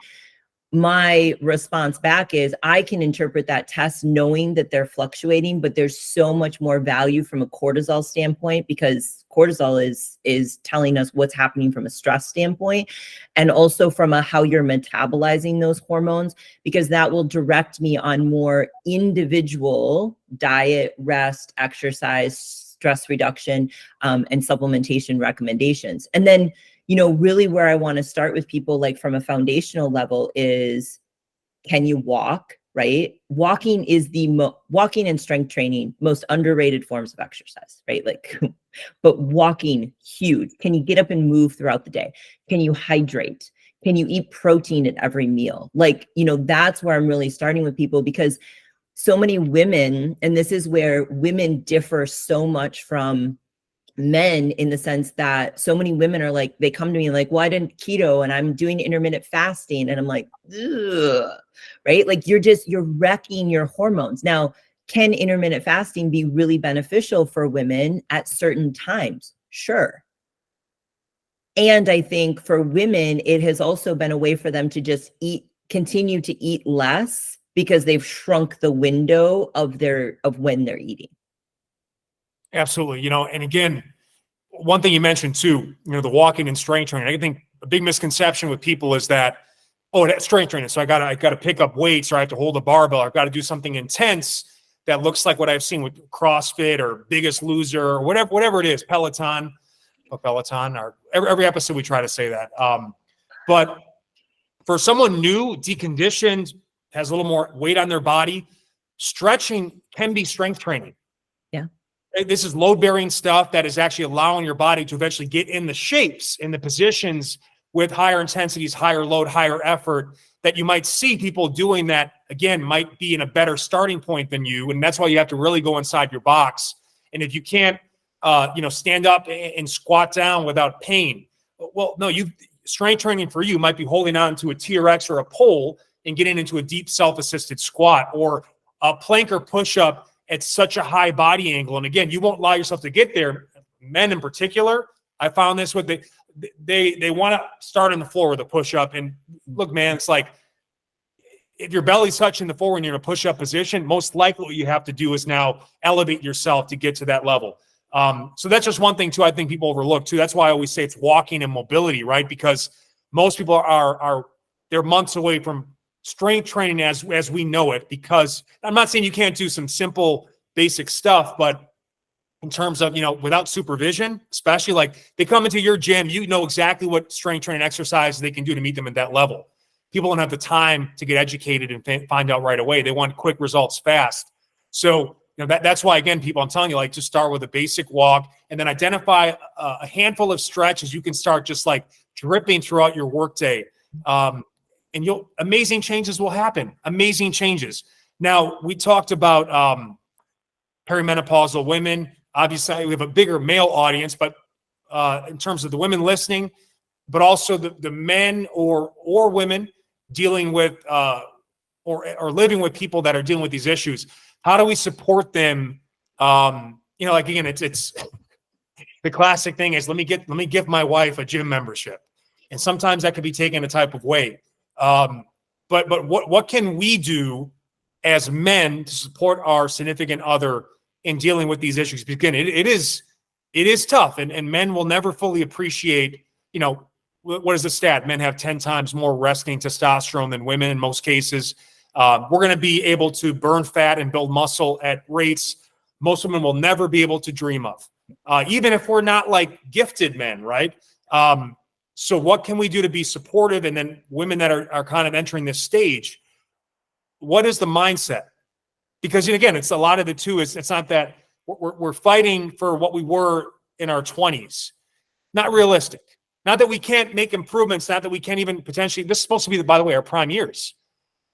My response back is, I can interpret that test knowing that they're fluctuating, but there's so much more value from a cortisol standpoint, because cortisol is telling us what's happening from a stress standpoint, and also from a how you're metabolizing those hormones, because that will direct me on more individual diet, rest, exercise, stress reduction, and supplementation recommendations. And then, really where I want to start with people, like from a foundational level, is, can you walk, right? Walking is walking and strength training, most underrated forms of exercise, right? Like, but walking, huge. Can you get up and move throughout the day? Can you hydrate? Can you eat protein at every meal? Like, that's where I'm really starting with people, because so many women, and this is where women differ so much from men, in the sense that so many women are like, they come to me like, well, I did keto and I'm doing intermittent fasting. And I'm like, ugh, right? Like, you're wrecking your hormones. Now, can intermittent fasting be really beneficial for women at certain times? Sure. And I think for women, it has also been a way for them to just continue to eat less, because they've shrunk the window of when they're eating. Absolutely. And again, one thing you mentioned too, the walking and strength training. I think a big misconception with people is that, that's strength training, so I gotta pick up weights, or I have to hold a barbell, or I've got to do something intense that looks like what I've seen with CrossFit or Biggest Loser or whatever it is, Peloton, or every episode we try to say that. But for someone new, deconditioned, has a little more weight on their body, stretching can be strength training. Yeah. This is load-bearing stuff that is actually allowing your body to eventually get in the shapes, in the positions with higher intensities, higher load, higher effort, that you might see people doing that, again, might be in a better starting point than you. And that's why you have to really go inside your box. And if you can't, stand up and squat down without pain, well, no, strength training for you might be holding on to a TRX or a pole and getting into a deep self-assisted squat, or a plank or push-up at such a high body angle. And again, you won't allow yourself to get there. Men in particular, I found this with they want to start on the floor with a push-up. And look, man, it's like, if your belly's touching the floor when you're in a push-up position, most likely what you have to do is now elevate yourself to get to that level. So that's just one thing too, I think people overlook too. That's why I always say it's walking and mobility, right? Because most people they're months away from strength training as we know it, because I'm not saying you can't do some simple basic stuff, but in terms of, without supervision, especially, like, they come into your gym, you know exactly what strength training exercises they can do to meet them at that level. People don't have the time to get educated and find out right away. They want quick results fast.
So, that's why, again, people, I'm telling you, like, just start with a basic walk and then identify a handful of stretches you can start just like dripping throughout your workday. And amazing changes will happen. Amazing changes. Now, we talked about perimenopausal women. Obviously, we have a bigger male audience, but in terms of the women listening, but also the men or women dealing with or living with people that are dealing with these issues. How do we support them? Like, again, it's the classic thing is let me give my wife a gym membership, and sometimes that could be taken a type of way. But what can we do as men to support our significant other in dealing with these issues? Because again, it is tough, and men will never fully appreciate. What is the stat? Men have 10 times more resting testosterone than women in most cases. We're going to be able to burn fat and build muscle at rates most women will never be able to dream of, even if we're not like gifted men, right? So what can we do to be supportive? And then women that are kind of entering this stage, what is the mindset? Because again, it's a lot of it too. It's not that we're fighting for what we were in our 20s. Not realistic. Not that we can't make improvements. Not that we can't even potentially. This is supposed to be, by the way, our prime years.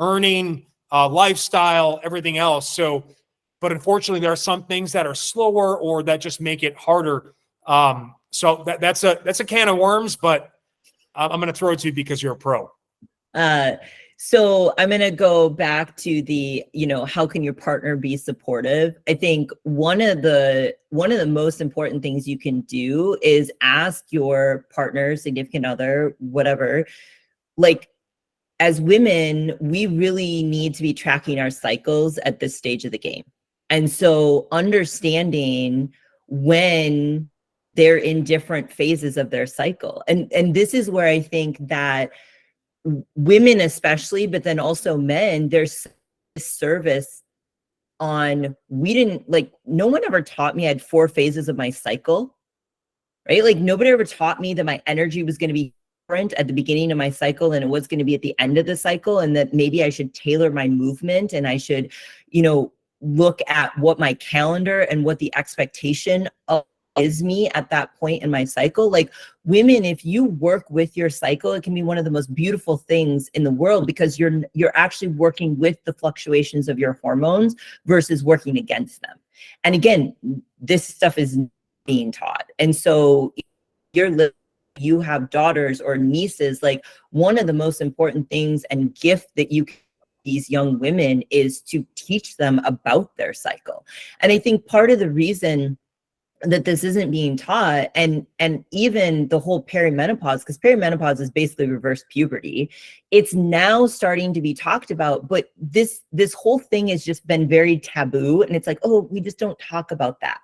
Earning, lifestyle, everything else. So, but unfortunately, there are some things that are slower or that just make it harder. So that's a can of worms. But I'm going to throw it to you because you're a pro.
So I'm going to go back to the, how can your partner be supportive? I think one of the most important things you can do is ask your partner, significant other, whatever, like, as women, we really need to be tracking our cycles at this stage of the game. And so understanding when they're in different phases of their cycle. And this is where I think that women especially, but then also men, there's service on, no one ever taught me I had 4 phases of my cycle, right? Like nobody ever taught me that my energy was going to be different at the beginning of my cycle and it was going to be at the end of the cycle, and that maybe I should tailor my movement and I should, look at what my calendar and what the expectation of is me at that point in my cycle. Like women, if you work with your cycle, it can be one of the most beautiful things in the world because you're actually working with the fluctuations of your hormones versus working against them. And again, this stuff is being taught. And so you have daughters or nieces, like one of the most important things and gift that you can these young women is to teach them about their cycle. And I think part of the reason that this isn't being taught, and even the whole perimenopause, because perimenopause is basically reverse puberty, it's now starting to be talked about, but this whole thing has just been very taboo, and it's like, oh, we just don't talk about that.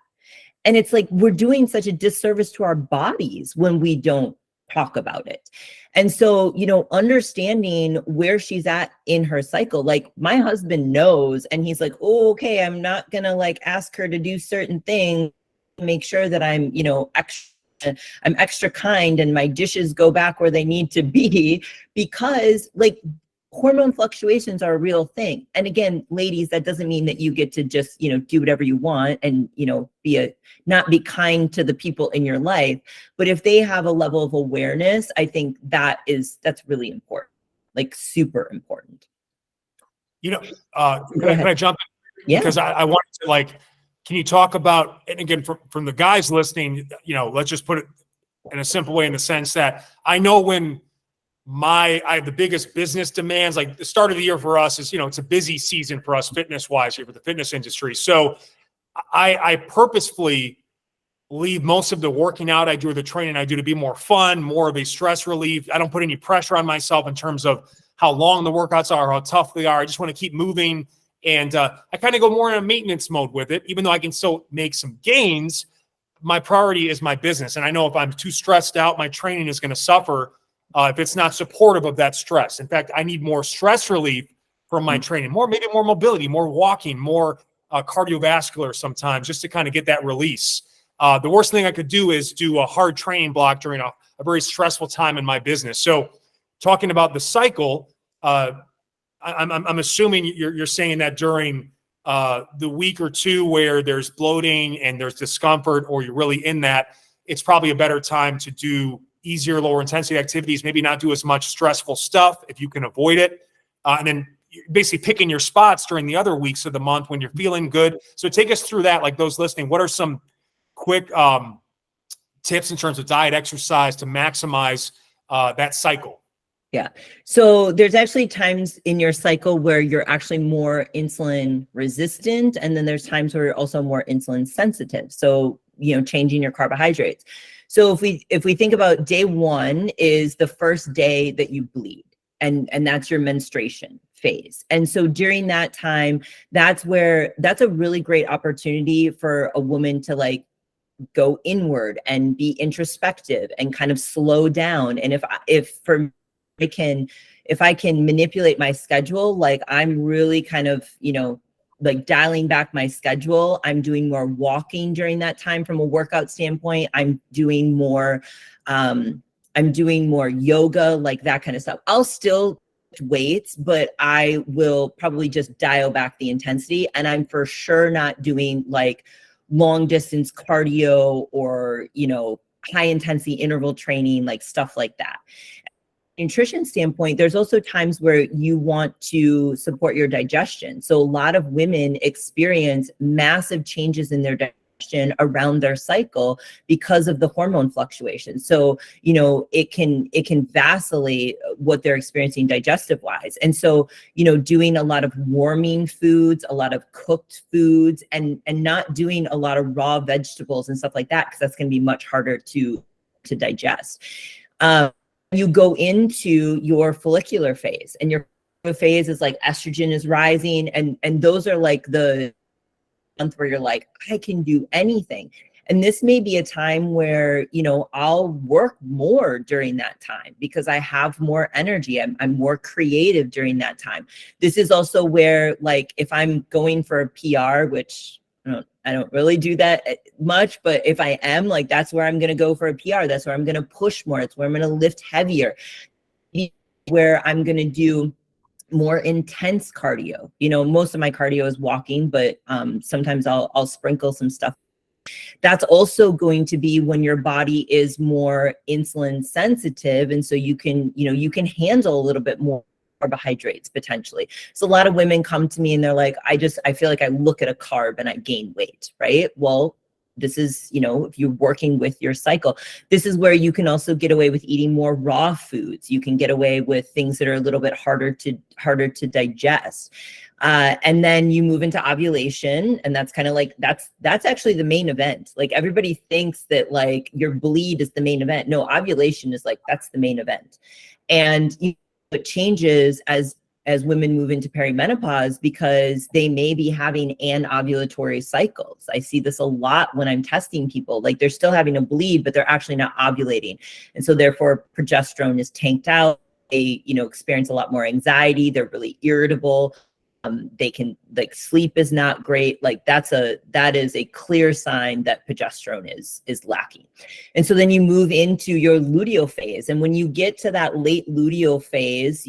And it's like we're doing such a disservice to our bodies when we don't talk about it. And so, understanding where she's at in her cycle, like my husband knows, and he's like, oh, okay, I'm not gonna ask her to do certain things, make sure that I'm, I'm extra kind and my dishes go back where they need to be, because hormone fluctuations are a real thing. And again, ladies, that doesn't mean that you get to just, do whatever you want and, not be kind to the people in your life. But if they have a level of awareness, I think that's really important, super important.
Can I jump in?
Yeah.
Because I wanted to can you talk about, and again, from the guys listening, let's just put it in a simple way in the sense that I know when I have the biggest business demands, like the start of the year for us is, it's a busy season for us fitness wise here for the fitness industry. So I purposefully leave most of the working out I do or the training I do to be more fun, more of a stress relief. I don't put any pressure on myself in terms of how long the workouts are, how tough they are. I just want to keep moving. And I kind of go more in a maintenance mode with it, even though I can still make some gains. My priority is my business. And I know if I'm too stressed out, my training is going to suffer if it's not supportive of that stress. In fact, I need more stress relief from my training, maybe more mobility, more walking, more cardiovascular sometimes, just to kind of get that release. The worst thing I could do is do a hard training block during a very stressful time in my business. So talking about the cycle, I'm assuming you're saying that during the week or two where there's bloating and there's discomfort, or you're really in that, it's probably a better time to do easier, lower intensity activities, maybe not do as much stressful stuff if you can avoid it. And then basically picking your spots during the other weeks of the month when you're feeling good. So take us through that, like those listening, what are some quick tips in terms of diet, exercise to maximize that cycle?
Yeah. So there's actually times in your cycle where you're actually more insulin resistant. And then there's times where you're also more insulin sensitive. So, changing your carbohydrates. So if we think about day one is the first day that you bleed, and that's your menstruation phase. And so during that time, that's a really great opportunity for a woman to go inward and be introspective and kind of slow down. And if I can manipulate my schedule, I'm really kind of, dialing back my schedule. I'm doing more walking during that time from a workout standpoint. I'm doing more yoga, like that kind of stuff. I'll still lift weights, but I will probably just dial back the intensity. And I'm for sure not doing long distance cardio or, high intensity interval training, stuff like that. Nutrition standpoint, there's also times where you want to support your digestion. So a lot of women experience massive changes in their digestion around their cycle because of the hormone fluctuations. So, it can vacillate what they're experiencing digestive wise. And so, doing a lot of warming foods, a lot of cooked foods, and not doing a lot of raw vegetables and stuff like that, because that's going to be much harder to digest. You go into your follicular phase, and your phase is estrogen is rising. And those are the month where you're I can do anything. And this may be a time where, I'll work more during that time because I have more energy. I'm more creative during that time. This is also where, if I'm going for a PR, which I don't really do that much, but if I am, that's where I'm going to go for a PR. That's where I'm going to push more. It's where I'm going to lift heavier, where I'm going to do more intense cardio. Most of my cardio is walking, but sometimes I'll sprinkle some stuff. That's also going to be when your body is more insulin sensitive. And so you can handle a little bit more carbohydrates potentially. So a lot of women come to me and they're like, I feel like I look at a carb and I gain weight, right? Well, this is, if you're working with your cycle, this is where you can also get away with eating more raw foods. You can get away with things that are a little bit harder to digest. And then you move into ovulation, and that's kind of that's actually the main event. Everybody thinks that your bleed is the main event. No, ovulation is that's the main event. And it changes as women move into perimenopause because they may be having anovulatory cycles. I see this a lot when I'm testing people. They're still having a bleed, but they're actually not ovulating. And so therefore progesterone is tanked out. They, experience a lot more anxiety. They're really irritable. They can sleep is not great. That is a clear sign that progesterone is lacking. And so then you move into your luteal phase. And when you get to that late luteal phase,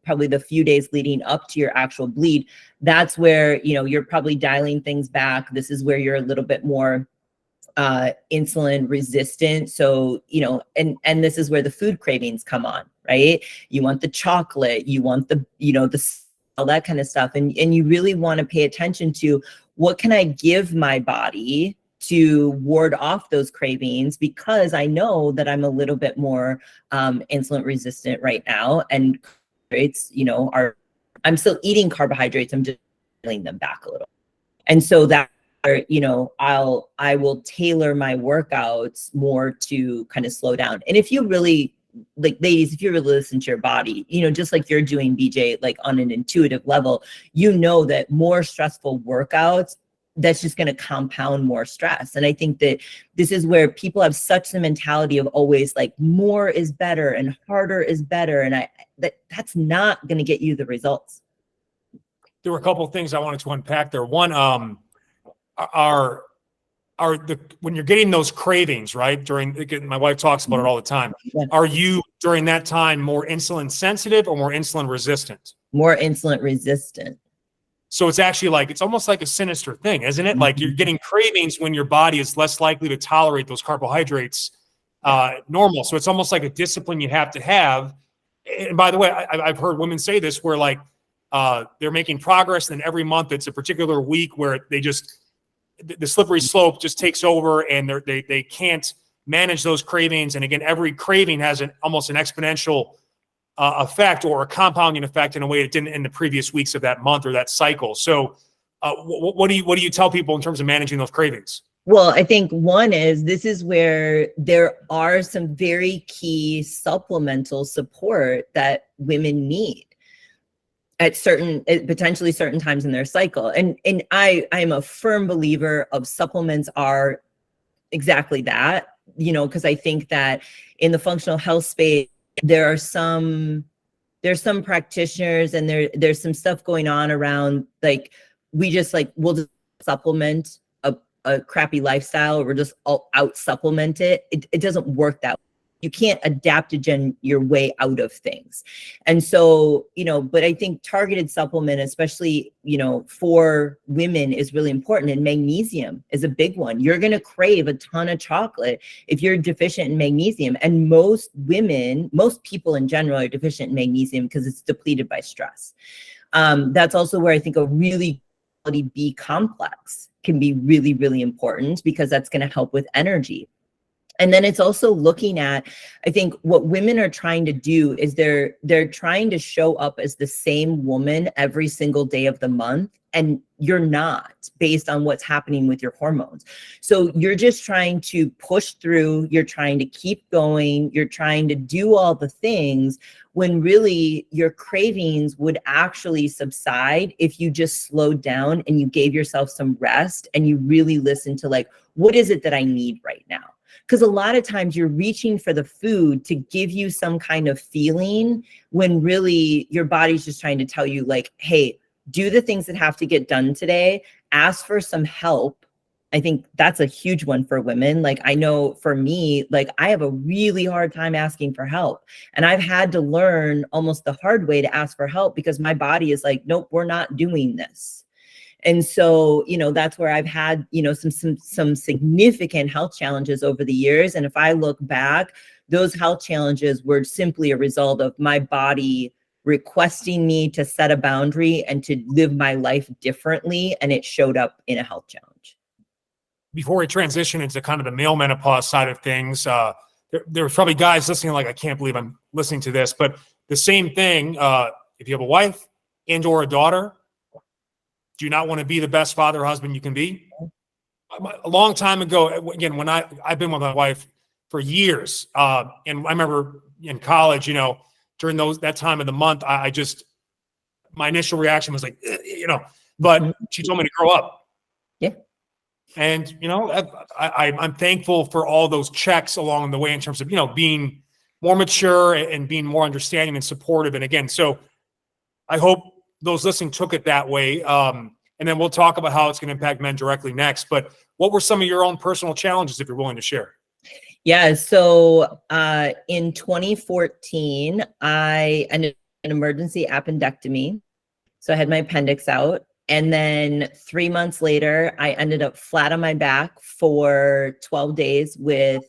probably the few days leading up to your actual bleed, that's where, you're probably dialing things back. This is where you're a little bit more insulin resistant. So, and this is where the food cravings come on, right? You want the chocolate, you want the all that kind of stuff. And you really want to pay attention to what can I give my body to ward off those cravings, because I know that I'm a little bit more insulin resistant right now. And it's, I'm still eating carbohydrates. I'm just dialing them back a little. And so that, I will tailor my workouts more to kind of slow down. And if you really, ladies, if you really listen to your body, just like you're doing, BJ, on an intuitive level, that more stressful workouts, that's just going to compound more stress. And I think that this is where people have such the mentality of always more is better and harder is better. And that's not going to get you the results.
There were a couple of things I wanted to unpack there. One, when you're getting those cravings, right? My wife talks about it all the time. Yeah. Are you during that time more insulin sensitive or more insulin resistant?
More insulin resistant.
So it's actually like, it's almost like a sinister thing, isn't it? Like you're getting cravings when your body is less likely to tolerate those carbohydrates normal. So it's almost like a discipline you have to have. And by the way, I've heard women say this where like they're making progress, and then every month it's a particular week where they just, the slippery slope just takes over, and they can't manage those cravings. And again, every craving has almost an exponential effect or a compounding effect in a way it didn't in the previous weeks of that month or that cycle. So what do you tell people in terms of managing those cravings?
Well, I think one is, this is where there are some very key supplemental support that women need at potentially certain times in their cycle. And I'm a firm believer of supplements are exactly that, because I think that in the functional health space, there's some practitioners, and there's some stuff going on around, like, we'll just supplement a crappy lifestyle, or we'll just out supplement it. It doesn't work that way. You can't adaptogen your way out of things. And so, but I think targeted supplement, especially, for women, is really important. And magnesium is a big one. You're going to crave a ton of chocolate if you're deficient in magnesium. And most people in general are deficient in magnesium because it's depleted by stress. That's also where I think a really quality B complex can be really, really important, because that's going to help with energy. And then it's also looking at, I think what women are trying to do is they're trying to show up as the same woman every single day of the month. And you're not, based on what's happening with your hormones. So you're just trying to push through, you're trying to keep going, you're trying to do all the things, when really your cravings would actually subside if you just slowed down and you gave yourself some rest and you really listened to, like, what is it that I need right now? Because a lot of times you're reaching for the food to give you some kind of feeling, when really your body's just trying to tell you, like, hey, do the things that have to get done today, ask for some help. I think that's a huge one for women. Like, I know for me, like, I have a really hard time asking for help. And I've had to learn almost the hard way to ask for help, because my body is like, nope, we're not doing this. And so, that's where I've had, some significant health challenges over the years. And if I look back, those health challenges were simply a result of my body requesting me to set a boundary and to live my life differently. And it showed up in a health challenge.
Before we transition into kind of the male menopause side of things, there's probably guys listening like, I can't believe I'm listening to this, but the same thing, if you have a wife and or a daughter, do you not want to be the best father or husband you can be? A long time ago, again, when I've been with my wife for years, and I remember in college, during that time of the month, my initial reaction was like, but she told me to grow up.
Yeah.
And, I'm thankful for all those checks along the way in terms of, being more mature and being more understanding and supportive. And again, so I hope those listening took it that way. And then we'll talk about how it's going to impact men directly next. But what were some of your own personal challenges, if you're willing to share?
Yeah. So in 2014, I ended an emergency appendectomy. So I had my appendix out. And then 3 months later, I ended up flat on my back for 12 days with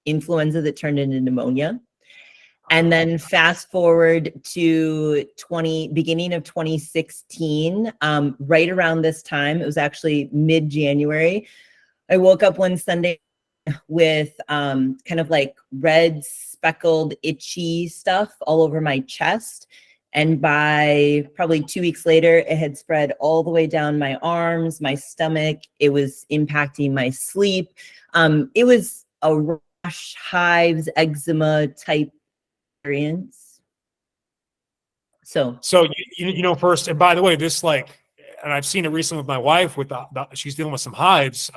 influenza that turned into pneumonia. And then fast forward to beginning of 2016, right around this time, it was actually mid-January, I woke up one Sunday with kind of like red, speckled, itchy stuff all over my chest. And by probably 2 weeks later, it had spread all the way down my arms, my stomach. It was impacting my sleep. It was a rash, hives, eczema type experience. So first, and by the way, this and I've seen it recently with my wife she's dealing with some hives.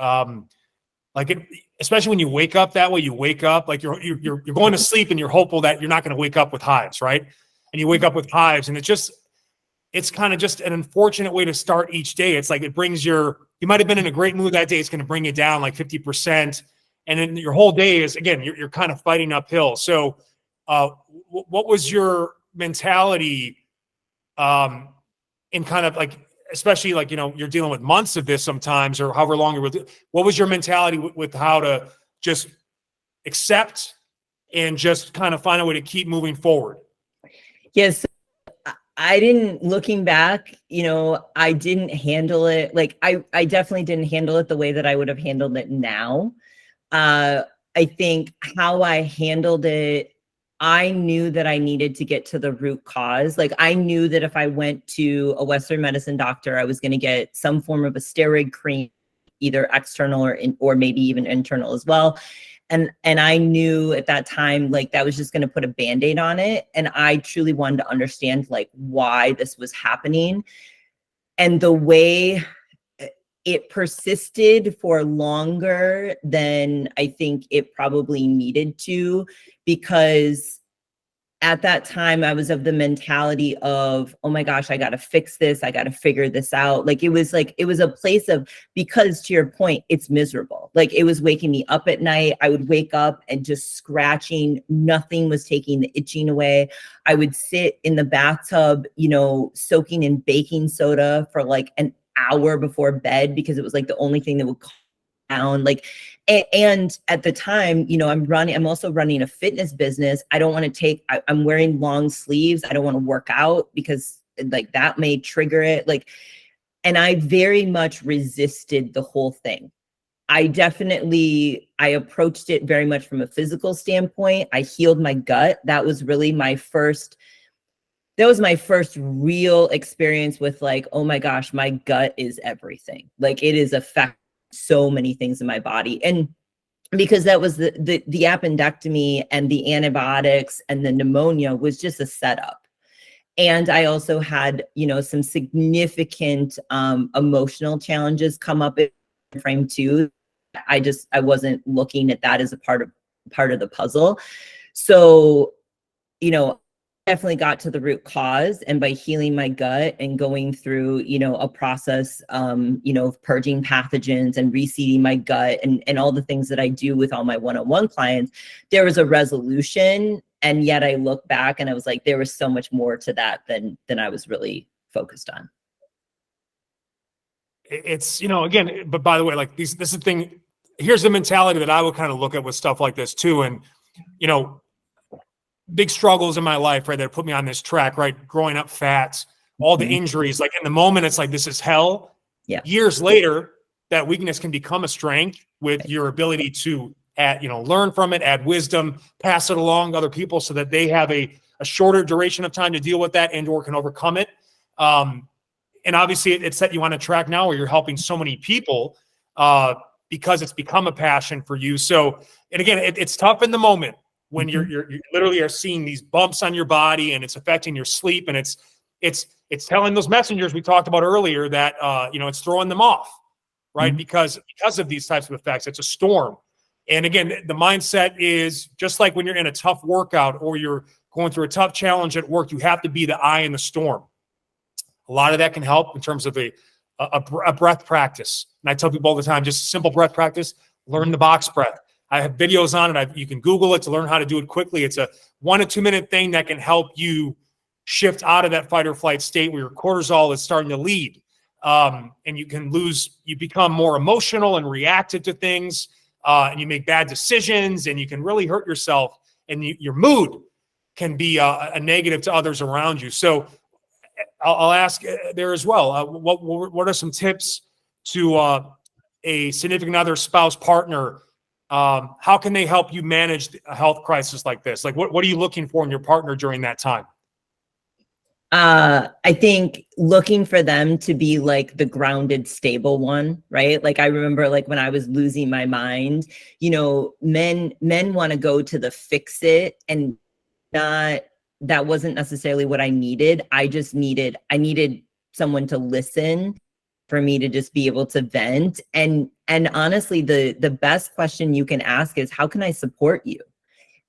Especially when you wake up that way, you wake up like you're going to sleep and you're hopeful that you're not going to wake up with hives, right? And you wake up with hives, and it's kind of just an unfortunate way to start each day. It's like it brings you might have been in a great mood that day. It's going to bring you down like 50%. And then your whole day is, again, you're kind of fighting uphill. So what was your mentality in kind of like
especially like, you're dealing with months of this sometimes, or however long you're with, what was your mentality with how to just accept and just kind of find a way to keep moving forward?
Yes. I didn't, looking back, I didn't handle it. Like I definitely didn't handle it the way that I would have handled it now. I think how I handled it, I knew that I needed to get to the root cause. Like I knew that if I went to a Western medicine doctor, I was going to get some form of a steroid cream, either external or maybe even internal as well. And I knew at that time, like that was just going to put a Band-Aid on it. And I truly wanted to understand like why this was happening. And the way it persisted for longer than I think it probably needed to, because at that time I was of the mentality of, oh my gosh, I got to fix this. I got to figure this out. Like it was a place of, because to your point, it's miserable. Like it was waking me up at night. I would wake up and just scratching. Nothing was taking the itching away. I would sit in the bathtub, soaking in baking soda for like an hour before bed, because it was like the only thing that would calm down. Like, and at the time, I'm also running a fitness business. I don't want to I'm wearing long sleeves. I don't want to work out because like that may trigger it. Like, and I very much resisted the whole thing. I approached it very much from a physical standpoint. I healed my gut. That was really my first real experience with like, oh my gosh, my gut is everything. Like it is affecting so many things in my body. And because that was the appendectomy and the antibiotics and the pneumonia was just a setup. And I also had, some significant emotional challenges come up in frame too. I wasn't looking at that as a part of the puzzle. So, definitely got to the root cause, and by healing my gut and going through a process of purging pathogens and reseeding my gut and all the things that I do with all my one-on-one clients, there was a resolution. And yet I look back and I was like, there was so much more to that than I was really focused on.
It's again, but by the way, like this is the thing, here's the mentality that I would kind of look at with stuff like this too. And big struggles in my life, right, that put me on this track, right? Growing up fat, all the injuries, like in the moment, it's like, this is hell.
Yeah.
Years later, that weakness can become a strength with your ability to add, learn from it, add wisdom, pass it along to other people so that they have a shorter duration of time to deal with that and/or can overcome it. And obviously it set you on a track now where you're helping so many people because it's become a passion for you. So, and again, it's tough in the moment when you literally are seeing these bumps on your body and it's affecting your sleep, and it's telling those messengers we talked about earlier that it's throwing them off, right? Because of these types of effects, it's a storm. And again, the mindset is just like when you're in a tough workout or you're going through a tough challenge at work, you have to be the eye in the storm. A lot of that can help in terms of a breath practice. And I tell people all the time, just simple breath practice, learn the box breath. I have videos on it. You can Google it to learn how to do it quickly. It's a 1 to 2 minute thing that can help you shift out of that fight or flight state where your cortisol is starting to lead. And you become more emotional and reactive to things, and you make bad decisions, and you can really hurt yourself, and your mood can be a negative to others around you. So I'll ask there as well, what are some tips to a significant other, spouse, partner? How can they help you manage a health crisis like this? Like, what are you looking for in your partner during that time?
I think looking for them to be like the grounded, stable one, right? Like I remember like when I was losing my mind, men want to go to the fix it, and that wasn't necessarily what I needed. I needed someone to listen, for me to just be able to vent. And honestly, the best question you can ask is, how can I support you?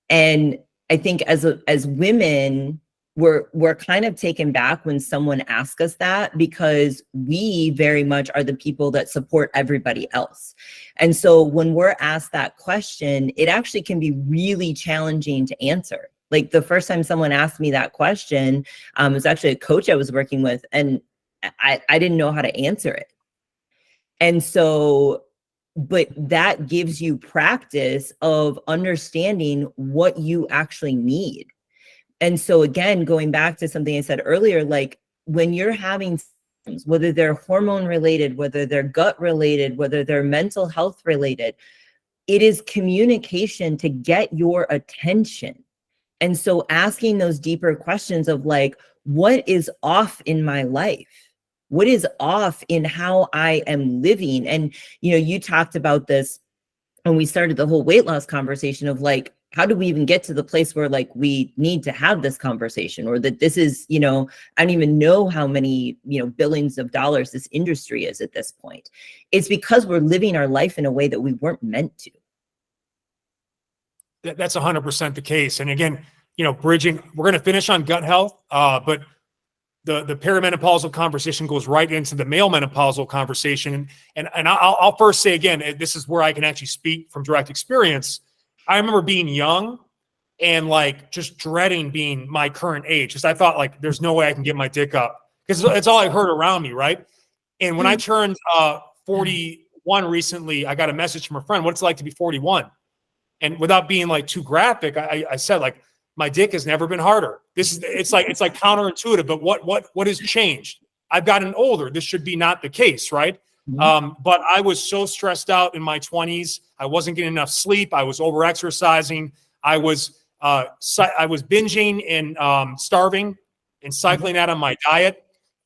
And I think as women, we're kind of taken back when someone asks us that, because we very much are the people that support everybody else. And so when we're asked that question, it actually can be really challenging to answer. Like the first time someone asked me that question, it was actually a coach I was working with, and I didn't know how to answer it. And so, but that gives you practice of understanding what you actually need. And so again, going back to something I said earlier, like when you're having symptoms, whether they're hormone related, whether they're gut related, whether they're mental health related, it is communication to get your attention. And so asking those deeper questions of like, what is off in my life? What is off in how I am living? And, you know, you talked about this when we started the whole weight loss conversation of like, how do we even get to the place where like we need to have this conversation, or that this is, you know, I don't even know how many, you know, billions of dollars this industry is at this point. It's because we're living our life in a way that we weren't meant to.
That's 100% the case. And again, you know, bridging, we're going to finish on gut health, but the perimenopausal conversation goes right into the male menopausal conversation. And I'll first say again, this is where I can actually speak from direct experience. I remember being young and like just dreading being my current age, because I thought like, there's no way I can get my dick up, because it's all I heard around me, right? And when I turned 41 recently, I got a message from a friend, what's it like to be 41? And without being like too graphic, I said like, my dick has never been harder. It's like counterintuitive, but what has changed? I've gotten older. This should be not the case, right? But I was so stressed out in my 20s. I wasn't getting enough sleep. I was over exercising. I was binging and starving and cycling that on my diet.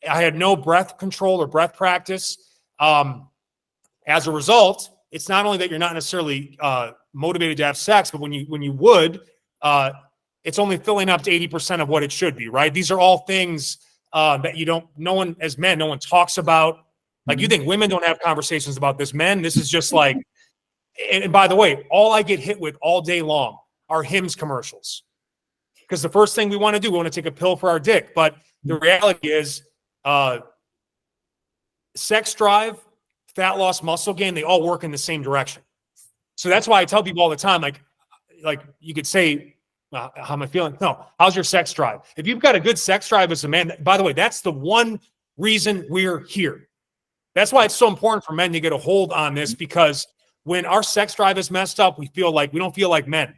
I had no breath control or breath practice. As a result, it's not only that you're not necessarily motivated to have sex, but when you would, it's only filling up to 80% of what it should be, right? These are all things that no one talks about. Like, you think women don't have conversations about this, men? This is just like, and by the way, all I get hit with all day long are Hims commercials. Because the first thing we want to do, we want to take a pill for our dick. But the reality is, sex drive, fat loss, muscle gain, they all work in the same direction. So that's why I tell people all the time, like you could say, how am I feeling? No, how's your sex drive? If you've got a good sex drive as a man, by the way, that's the one reason we're here. That's why it's so important for men to get a hold on this, because when our sex drive is messed up, we don't feel like men.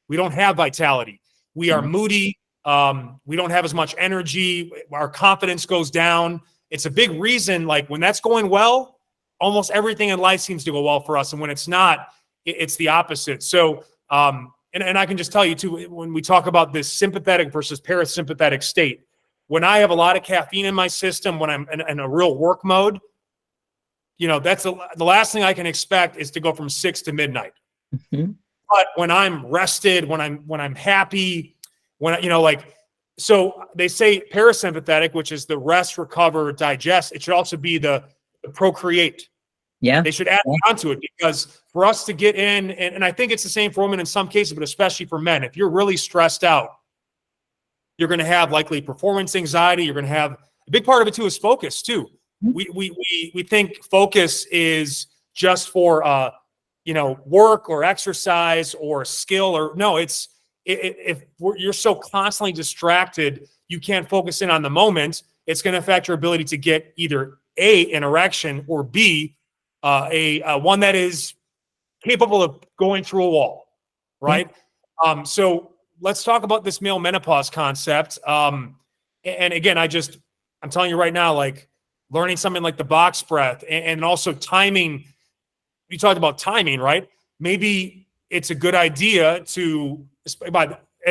We don't have vitality. We are moody. We don't have as much energy. Our confidence goes down. It's a big reason, like when that's going well, almost everything in life seems to go well for us. And when it's not, it's the opposite. So, and I can just tell you too, when we talk about this sympathetic versus parasympathetic state, when I have a lot of caffeine in my system, when I'm in a real work mode, you know, that's the last thing I can expect is to go from 6 to midnight. But when I'm rested, when I'm happy, so they say parasympathetic, which is the rest, recover, digest. It should also be the procreate.
Yeah.
They should add on to it, because for us to get in, and I think it's the same for women in some cases, but especially for men, if you're really stressed out, you're going to have likely performance anxiety. You're going to have a big part of it too is focus too. We think focus is just for work or exercise or skill, or no, if you're so constantly distracted, you can't focus in on the moment. It's going to affect your ability to get either A, an erection, or B, one that is capable of going through a wall, right? So let's talk about this male menopause concept. And again, I'm telling you right now, like learning something like the box breath and also timing. You talked about timing, right? Maybe it's a good idea as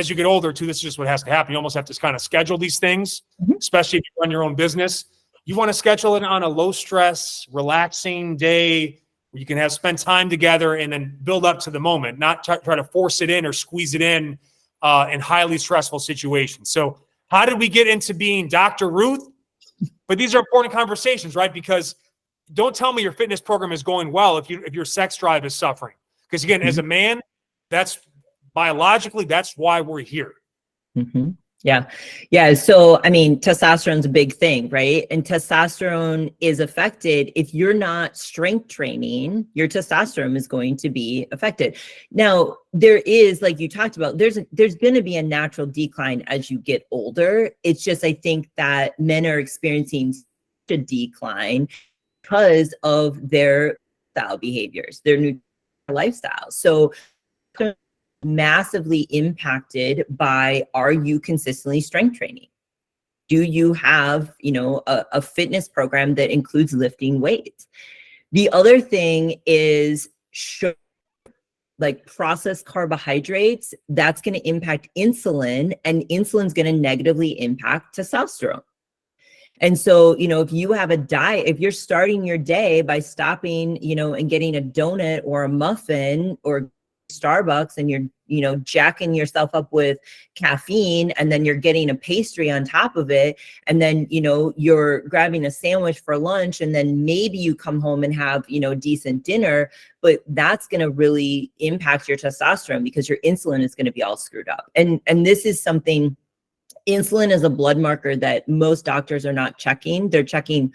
you get older too, this is just what has to happen. You almost have to kind of schedule these things, especially if you run your own business. You want to schedule it on a low stress, relaxing day where you can spend time together and then build up to the moment, not try to force it in or squeeze it in highly stressful situations. So how did we get into being Dr. Ruth? But these are important conversations, right? Because don't tell me your fitness program is going well if your sex drive is suffering. Because again, as a man, that's biologically, that's why we're here.
Yeah. So, I mean, testosterone's a big thing, right? And testosterone is affected if you're not strength training, your testosterone is going to be affected. Now, there is, like you talked about, there's going to be a natural decline as you get older. It's just, I think that men are experiencing a decline because of their style behaviors, their new lifestyle. So massively impacted by, are you consistently strength training? Do you have, a fitness program that includes lifting weights? The other thing is sugar, like processed carbohydrates, that's going to impact insulin, and insulin's going to negatively impact testosterone. And so, if you have a diet, if you're starting your day by stopping, and getting a donut or a muffin or Starbucks, and you're, jacking yourself up with caffeine, and then you're getting a pastry on top of it, and then, you're grabbing a sandwich for lunch, and then maybe you come home and have, decent dinner, but that's going to really impact your testosterone because your insulin is going to be all screwed up. And this is something, insulin is a blood marker that most doctors are not checking. They're checking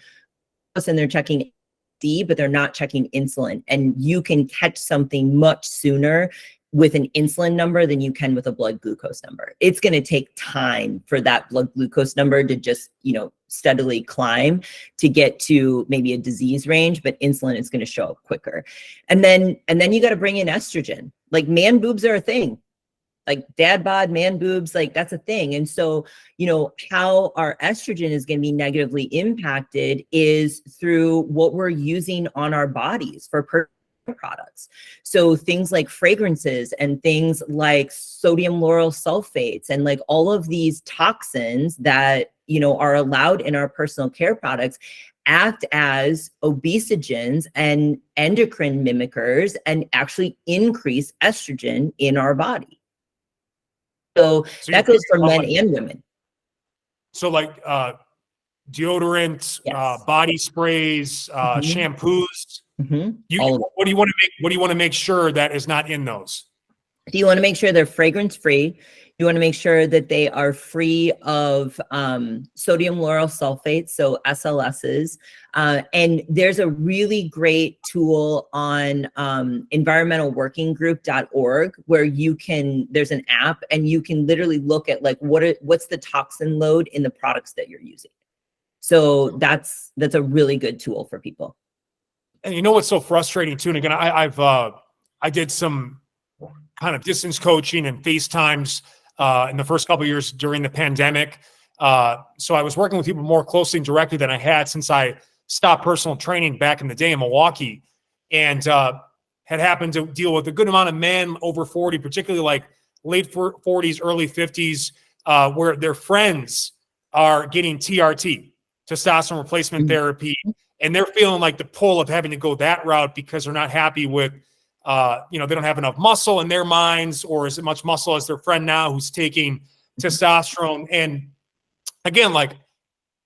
and they're checking D, but they're not checking insulin. And you can catch something much sooner with an insulin number than you can with a blood glucose number. It's going to take time for that blood glucose number to just, steadily climb to get to maybe a disease range, but insulin is going to show up quicker. And then you got to bring in estrogen. Like, man boobs are a thing. Like dad bod, man boobs, like that's a thing. And so, how our estrogen is going to be negatively impacted is through what we're using on our bodies for products. So things like fragrances and things like sodium lauryl sulfates and like all of these toxins that, are allowed in our personal care products act as obesogens and endocrine mimickers and actually increase estrogen in our body. So that goes for men and women.
So like deodorant,
Yes.
body sprays, shampoos.
Mm-hmm.
What do you want to make sure that is not in those?
Do you want to make sure they're fragrance free? You want to make sure that they are free of sodium lauryl sulfate, so SLSs. And there's a really great tool on environmentalworkinggroup.org where there's an app and you can literally look at like what's the toxin load in the products that you're using. So that's a really good tool for people.
And you know what's so frustrating too? And again, I did some kind of distance coaching and FaceTimes in the first couple of years during the pandemic. So I was working with people more closely and directly than I had since I stopped personal training back in the day in Milwaukee, and had happened to deal with a good amount of men over 40, particularly like late 40s, early 50s, where their friends are getting TRT, testosterone replacement therapy, and they're feeling like the pull of having to go that route because they're not happy with they don't have enough muscle in their minds or as much muscle as their friend now who's taking testosterone. And again, like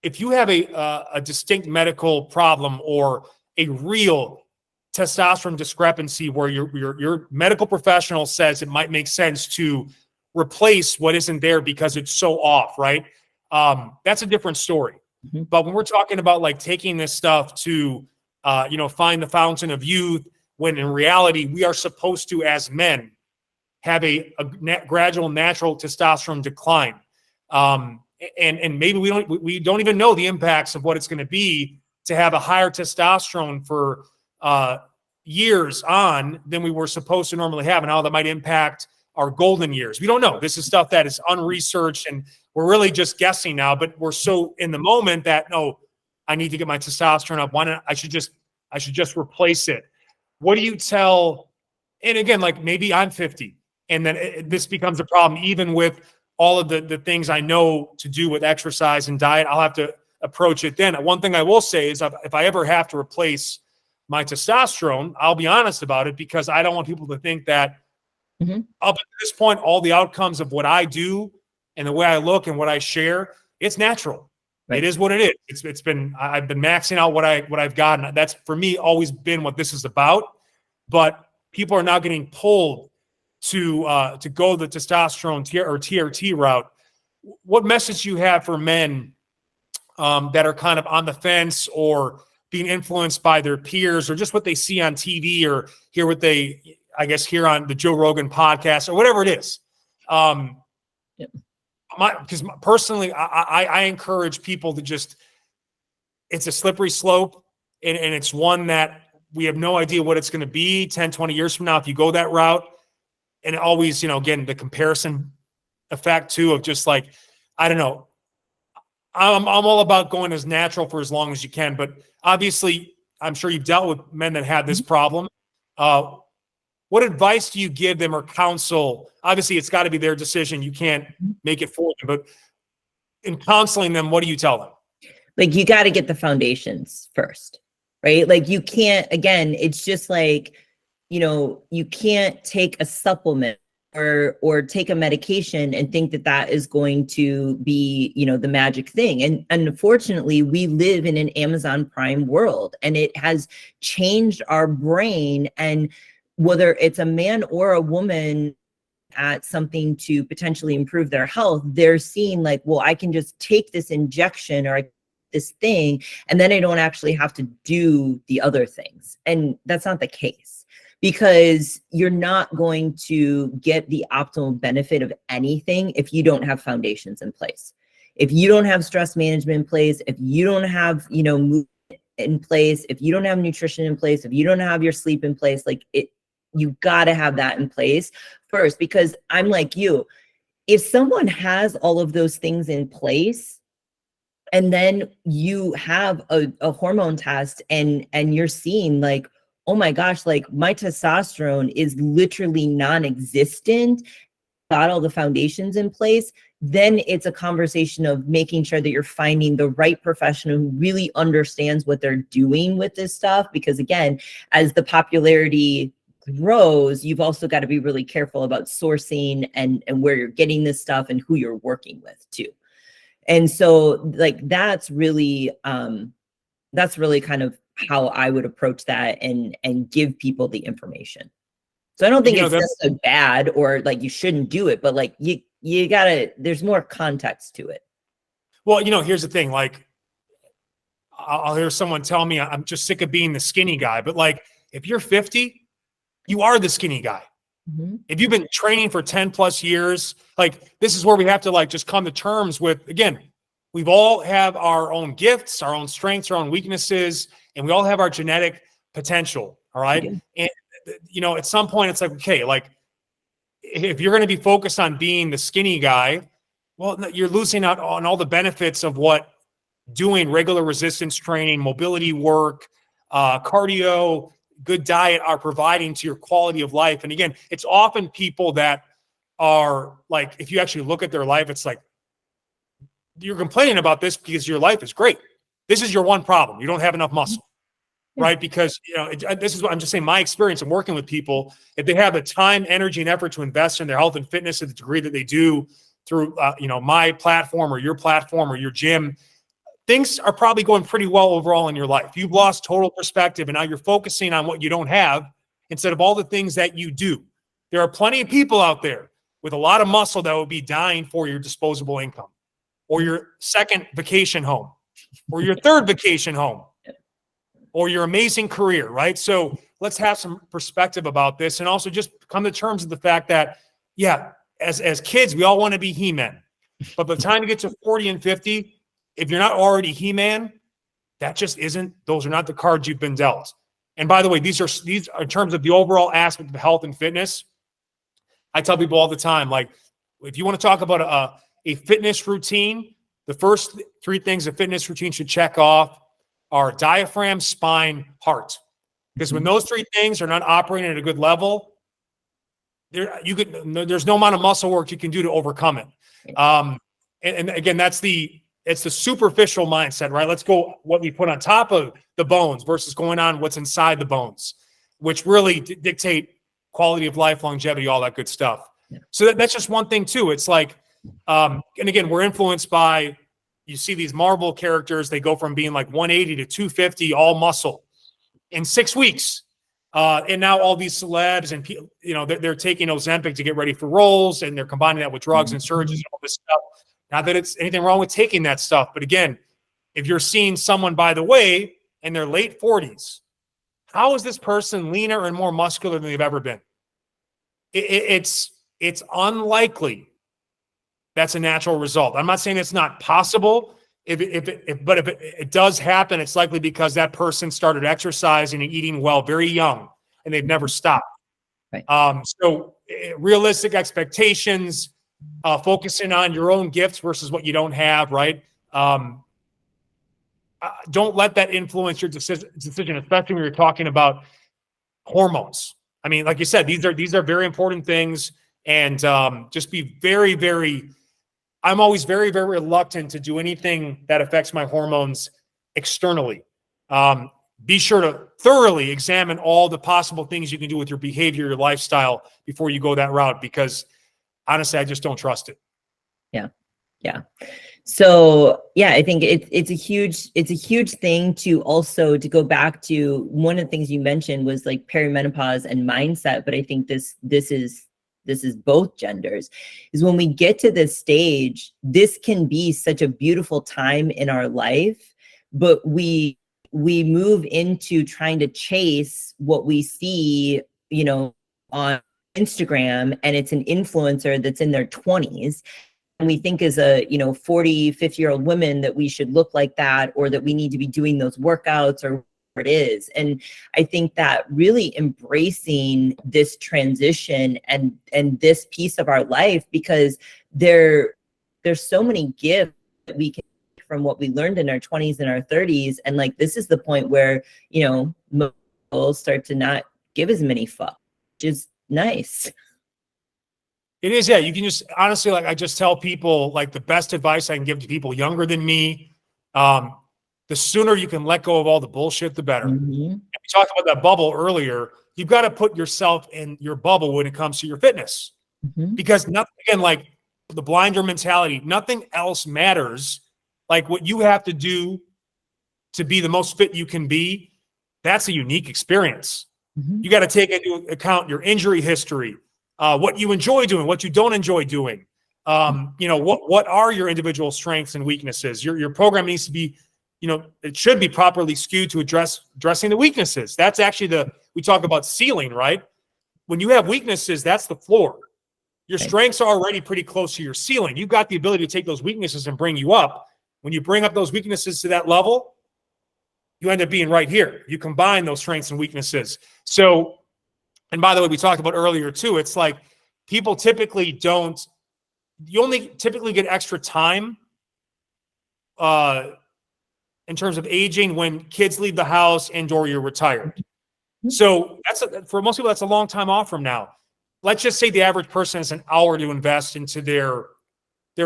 if you have a distinct medical problem or a real testosterone discrepancy where your medical professional says it might make sense to replace what isn't there because it's so off, right? That's a different story. Mm-hmm. But when we're talking about like taking this stuff to, find the fountain of youth, when in reality, we are supposed to, as men, have a gradual natural testosterone decline. And maybe we don't even know the impacts of what it's going to be to have a higher testosterone for years on than we were supposed to normally have, and how that might impact our golden years. We don't know. This is stuff that is unresearched, and we're really just guessing now, but we're so in the moment that, no, I need to get my testosterone up. Why not? I should just replace it. What do you tell? And again, like maybe I'm 50 and then this becomes a problem, even with all of the things I know to do with exercise and diet. I'll have to approach it then. One thing I will say is if I ever have to replace my testosterone, I'll be honest about it, because I don't want people to think that up at this point, all the outcomes of what I do and the way I look and what I share, it's natural. Right. It is what it is. I've been maxing out what I've gotten. That's for me always been what this is about. But people are now getting pulled to go the testosterone or TRT route. What message do you have for men that are kind of on the fence or being influenced by their peers or just what they see on TV or hear what they, I guess, hear on the Joe Rogan podcast or whatever it is? Because personally, I encourage people to just, it's a slippery slope, and it's one that we have no idea what it's going to be 10, 20 years from now if you go that route. And always, again, the comparison effect too of just like, I don't know. I'm all about going as natural for as long as you can, but obviously I'm sure you've dealt with men that had this problem. What advice do you give them or counsel? Obviously it's got to be their decision. You can't make it for them, but in counseling them, what do you tell them?
Like, you got to get the foundations first, right? Like, you can't, again, it's just like, you can't take a supplement or take a medication and think that that is going to be, the magic thing. And unfortunately, we live in an Amazon Prime world, and it has changed our brain. And whether it's a man or a woman at something to potentially improve their health, they're seeing like, well, I can just take this injection or this thing, and then I don't actually have to do the other things. And that's not the case, because you're not going to get the optimal benefit of anything if you don't have foundations in place. If you don't have stress management in place, if you don't have, movement in place, if you don't have nutrition in place, if you don't have your sleep in place, you got to have that in place first. Because I'm like you, if someone has all of those things in place, and then you have a hormone test and you're seeing like, oh my gosh, like my testosterone is literally non-existent, got all the foundations in place, then it's a conversation of making sure that you're finding the right professional who really understands what they're doing with this stuff. Because again, as the popularity grows, you've also got to be really careful about sourcing and where you're getting this stuff and who you're working with too. And so like, that's really kind of how I would approach that and give people the information. So I don't think it's just so bad or like you shouldn't do it, but like you gotta, there's more context to it.
Well, here's the thing, like I'll hear someone tell me I'm just sick of being the skinny guy, but like if you're 50, you are the skinny guy. Mm-hmm. If you've been training for 10 plus years, like this is where we have to like just come to terms with, again, we've all have our own gifts, our own strengths, our own weaknesses, and we all have our genetic potential. All right. And at some point it's like, okay, like if you're going to be focused on being the skinny guy, well, you're losing out on all the benefits of what doing regular resistance training, mobility work, cardio, good diet are providing to your quality of life. And again, it's often people that are like, if you actually look at their life, it's like, you're complaining about this because your life is great. This is your one problem. You don't have enough muscle, right? Because, this is what I'm just saying, my experience in working with people, if they have the time, energy, and effort to invest in their health and fitness to the degree that they do through, my platform or your gym, things are probably going pretty well overall in your life. You've lost total perspective, and now you're focusing on what you don't have instead of all the things that you do. There are plenty of people out there with a lot of muscle that would be dying for your disposable income or your second vacation home or your third vacation home or your amazing career, right? So let's have some perspective about this, and also just come to terms with the fact that, yeah, as kids, we all want to be He-Man. But by the time you get to 40 and 50, if you're not already He-Man, those are not the cards you've been dealt. And by the way, these are in terms of the overall aspect of health and fitness. I tell people all the time, like, if you want to talk about a fitness routine, the first three things a fitness routine should check off are diaphragm, spine, heart. Because when those three things are not operating at a good level, there's no amount of muscle work you can do to overcome it. And again, it's the superficial mindset, right? Let's go what we put on top of the bones versus going on what's inside the bones, which really dictate quality of life, longevity, all that good stuff. Yeah. So that's just one thing too. It's like, and again, we're influenced by, you see these Marvel characters, they go from being like 180 to 250, all muscle in 6 weeks. And now all these celebs and they're taking Ozempic to get ready for roles, and they're combining that with drugs and surgeries and all this stuff. Not that it's anything wrong with taking that stuff, but again, if you're seeing someone, by the way, in their late 40s, how is this person leaner and more muscular than they've ever been? It's unlikely that's a natural result. I'm not saying it's not possible, If it does happen, it's likely because that person started exercising and eating well very young, and they've never stopped.
Right.
So realistic expectations, focusing on your own gifts versus what you don't have, right? Don't let that influence your decision, especially when you're talking about hormones. I mean, like you said, these are very important things, and just be very, very. I'm always very, very reluctant to do anything that affects my hormones externally. Be sure to thoroughly examine all the possible things you can do with your behavior, your lifestyle before you go that route, because honestly, I just don't trust it.
Yeah. Yeah. So yeah, I think it's a huge thing to also to go back to one of the things you mentioned was like perimenopause and mindset. But I think this is both genders, is when we get to this stage, this can be such a beautiful time in our life, but we move into trying to chase what we see, on Instagram, and it's an influencer that's in their 20s. And we think as a, 40, 50-year-old woman that we should look like that, or that we need to be doing those workouts, or it is. And I think that really embracing this transition and this piece of our life, because there's so many gifts that we can take from what we learned in our 20s and our 30s. And like, this is the point where, most people start to not give as many fucks, which is nice.
It is, yeah. You can just honestly, like I just tell people, like the best advice I can give to people younger than me, the sooner you can let go of all the bullshit, the better.
Mm-hmm.
We talked about that bubble earlier. You've got to put yourself in your bubble when it comes to your fitness,
Mm-hmm.
because nothing, again, like the blinder mentality, nothing else matters. Like what you have to do to be the most fit you can be, that's a unique experience.
Mm-hmm.
You got to take into account your injury history, what you enjoy doing, what you don't enjoy doing. What are your individual strengths and weaknesses? Your program needs to be, it should be properly skewed to addressing the weaknesses. That's actually we talk about ceiling, right? When you have weaknesses, that's the floor. Your strengths are already pretty close to your ceiling. You've got the ability to take those weaknesses and bring you up. When you bring up those weaknesses to that level, you end up being right here. You combine those strengths and weaknesses. So, and by the way, we talked about earlier too, it's like people typically you only typically get extra time in terms of aging when kids leave the house and or you're retired. So for most people, that's a long time off from now. Let's just say the average person has an hour to invest into their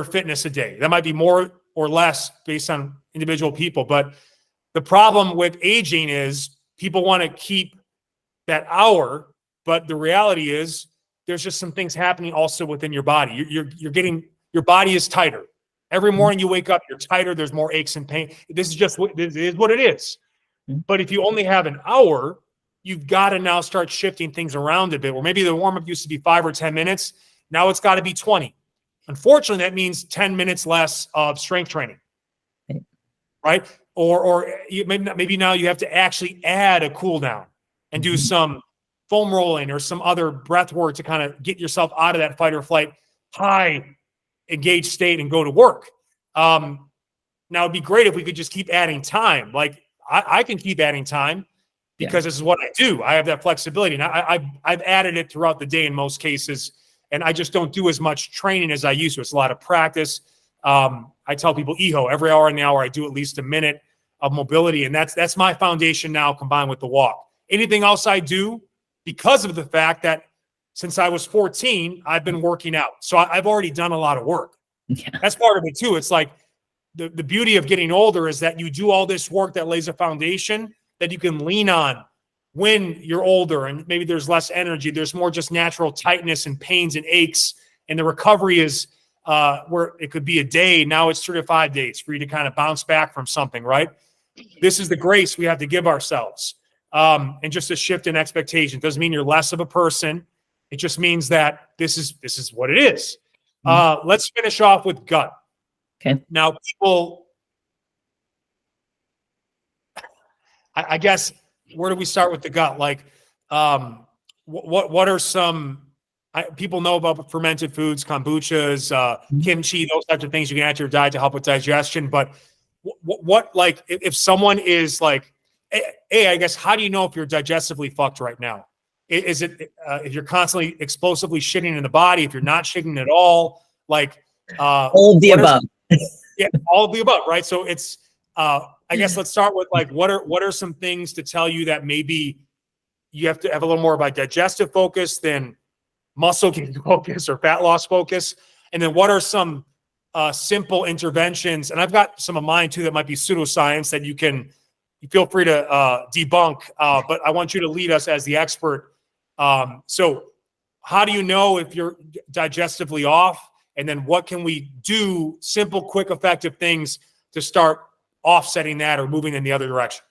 fitness a day. That might be more or less based on individual people. But the problem with aging is people want to keep that hour, but the reality is there's just some things happening also within your body. Your body is tighter. Every morning you wake up, you're tighter. There's more aches and pain. This is what it is. But if you only have an hour, you've got to now start shifting things around a bit, where maybe the warm-up used to be 5 or 10 minutes. Now it's got to be 20. Unfortunately, that means 10 minutes less of strength training, right? Or maybe now you have to actually add a cool down and do some foam rolling or some other breath work to kind of get yourself out of that fight or flight high engaged state and go to work. Now it'd be great if we could just keep adding time. Like I can keep adding time because this is what I do. I have that flexibility. And I've added it throughout the day in most cases, and I just don't do as much training as I used to. It's a lot of practice. I tell people EHO every hour in the hour, I do at least a minute of mobility. And that's my foundation now, combined with the walk. Anything else I do, because of the fact that since I was 14, I've been working out. So I've already done a lot of work.
Yeah.
That's part of it too. It's like the beauty of getting older is that you do all this work that lays a foundation that you can lean on when you're older, and maybe there's less energy. There's more just natural tightness and pains and aches. And the recovery is where it could be a day. Now it's 3 to 5 days for you to kind of bounce back from something, right? This is the grace we have to give ourselves. And just a shift in expectation doesn't mean you're less of a person. It just means that this is what it is. Let's finish off with gut.
Okay.
Now, people, I guess, where do we start with the gut? Like, what are some people know about fermented foods, kombuchas, kimchi, those types of things you can add to your diet to help with digestion. But what like if someone is like, I guess, how do you know if you're digestively fucked right now? Is it if you're constantly explosively shitting in the body, if you're not shitting at all, like
all of the above.
Yeah, all of the above, right? So it's I guess let's start with like what are some things to tell you that maybe you have to have a little more of a digestive focus than muscle gain focus or fat loss focus, and then what are some simple interventions? And I've got some of mine too that might be pseudoscience that you feel free to debunk, but I want you to lead us as the expert. So how do you know if you're digestively off? And then what can we do, simple, quick, effective things to start offsetting that or moving in the other direction?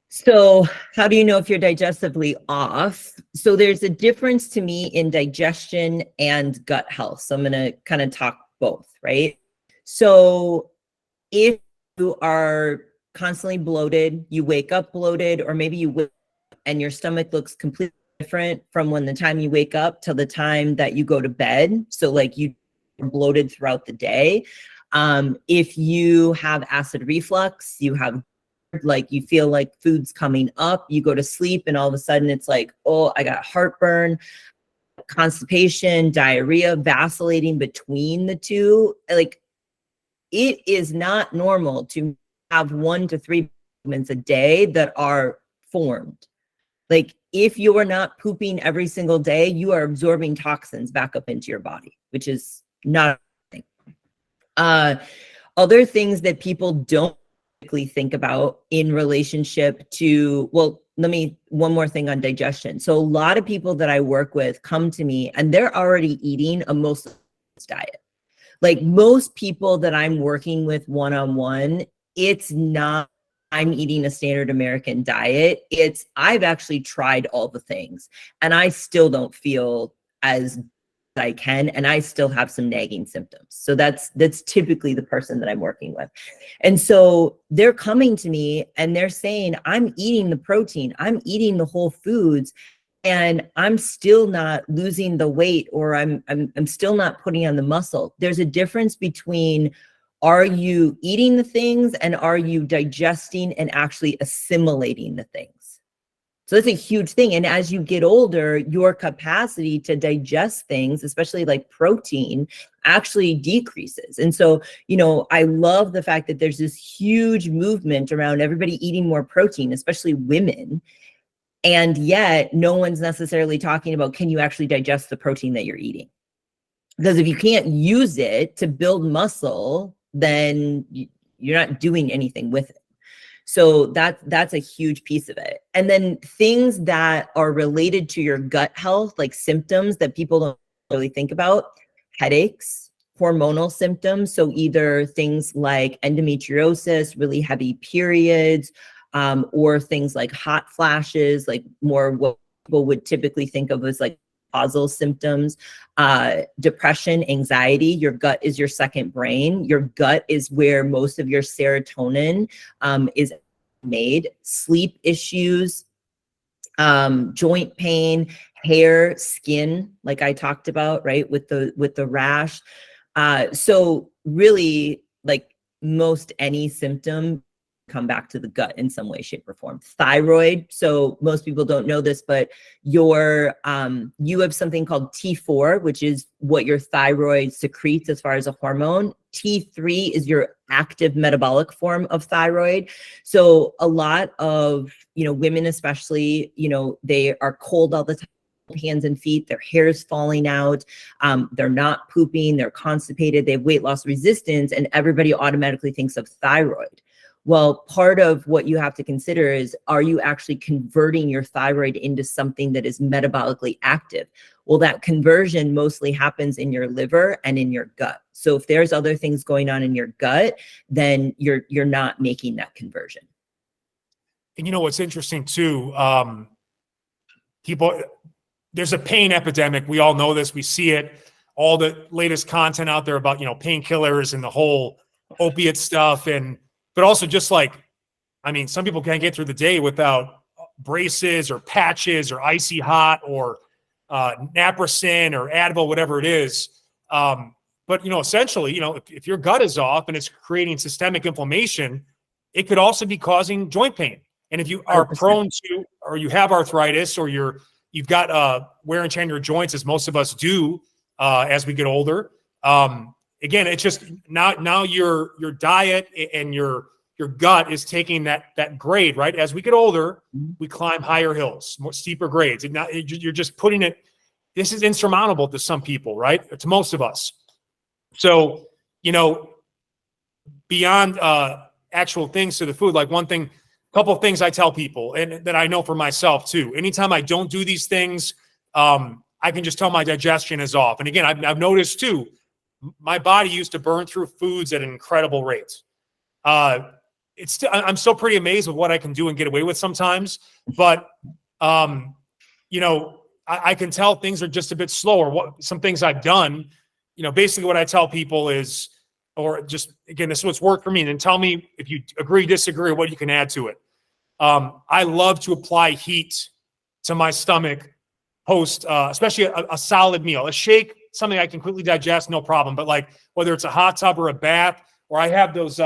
So how do you know if you're digestively off? So there's a difference to me in digestion and gut health. So I'm going to kind of talk both, right? So if you are constantly bloated, you wake up bloated, or maybe you wake up and your stomach looks completely different from when the time you wake up till the time that you go to bed. So like you bloated throughout the day. If you have acid reflux, you have like, you feel like food's coming up, you go to sleep and all of a sudden it's like, oh, I got heartburn, constipation, diarrhea, vacillating between the two. Like, it is not normal to have 1 to 3 movements a day that are formed. Like, if you are not pooping every single day, you are absorbing toxins back up into your body, which is not a thing. Other things that people don't think about in relationship to, well, one more thing on digestion. So a lot of people that I work with come to me and they're already eating a most diet. Like most people that I'm working with one-on-one, it's not I'm eating a standard American diet. It's I've actually tried all the things and I still don't feel as I can, and I still have some nagging symptoms. So that's typically the person that I'm working with. And so they're coming to me and they're saying, I'm eating the protein, I'm eating the whole foods, and I'm still not losing the weight, or I'm still not putting on the muscle. There's a difference between, are you eating the things and are you digesting and actually assimilating the things? So that's a huge thing. And as you get older, your capacity to digest things, especially like protein, actually decreases. And so, I love the fact that there's this huge movement around everybody eating more protein, especially women. And yet no one's necessarily talking about, can you actually digest the protein that you're eating? Because if you can't use it to build muscle, then you're not doing anything with it. So that's a huge piece of it. And then things that are related to your gut health, like symptoms that people don't really think about: headaches, hormonal symptoms. So either things like endometriosis, really heavy periods, or things like hot flashes, like more what people would typically think of as like causal symptoms, depression, anxiety. Your gut is your second brain. Your gut is where most of your serotonin is made. Sleep issues, joint pain, hair, skin, like I talked about, right, with the rash. So really, like most any symptom come back to the gut in some way, shape, or form. Thyroid. So most people don't know this, but you have something called T4, which is what your thyroid secretes as far as a hormone. T3 is your active metabolic form of thyroid. So a lot of, women, especially, they are cold all the time, hands and feet, their hair is falling out, they're not pooping, they're constipated, they have weight loss resistance, and everybody automatically thinks of thyroid. Well, part of what you have to consider is, are you actually converting your thyroid into something that is metabolically active? Well, that conversion mostly happens in your liver and in your gut. So if there's other things going on in your gut, then you're not making that conversion.
And what's interesting too, there's a pain epidemic. We all know this. We see it. All the latest content out there about, painkillers and the whole opiate stuff. But also just like, some people can't get through the day without braces or patches or icy hot or naproxen or Advil, whatever it is. But, essentially, if your gut is off and it's creating systemic inflammation, it could also be causing joint pain. And if you are
100%.
prone to, or you have arthritis, or you've got wear and tear in your joints, as most of us do as we get older. Again, it's just now your diet and your gut is taking that grade, right? As we get older, we climb higher hills, more steeper grades. And now you're just putting it. This is insurmountable to some people, right? To most of us. So, beyond actual things to the food, like couple of things I tell people, and that I know for myself too. Anytime I don't do these things, I can just tell my digestion is off. And again, I've noticed too, my body used to burn through foods at an incredible rate. I'm still pretty amazed with what I can do and get away with sometimes, but I can tell things are just a bit slower. Some things I've done, basically what I tell people is, or just, again, this is what's worked for me, and then tell me if you agree, disagree, or what you can add to it. I love to apply heat to my stomach post, especially a solid meal. A shake, something I can quickly digest, no problem. But like whether it's a hot tub or a bath, or I have those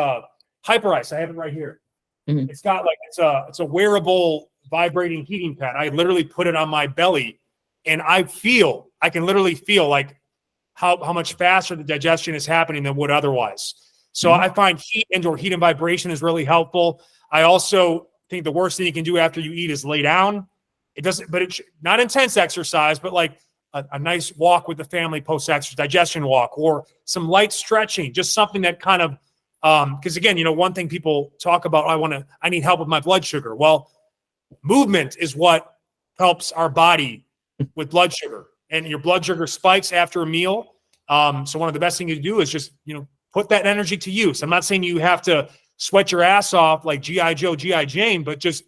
Hyper Ice. I have it right here. Mm-hmm. It's got like it's a wearable vibrating heating pad. I literally put it on my belly, and I can literally feel like how much faster the digestion is happening than would otherwise. So I find heat and vibration is really helpful. I also think the worst thing you can do after you eat is lay down. It's not intense exercise, but like a nice walk with the family post-exercise, digestion walk, or some light stretching, just something that kind of, because again, one thing people talk about, I need help with my blood sugar. Well, movement is what helps our body with blood sugar, and your blood sugar spikes after a meal. So one of the best things you do is just, put that energy to use. I'm not saying you have to sweat your ass off like G.I. Joe, G.I. Jane, but just,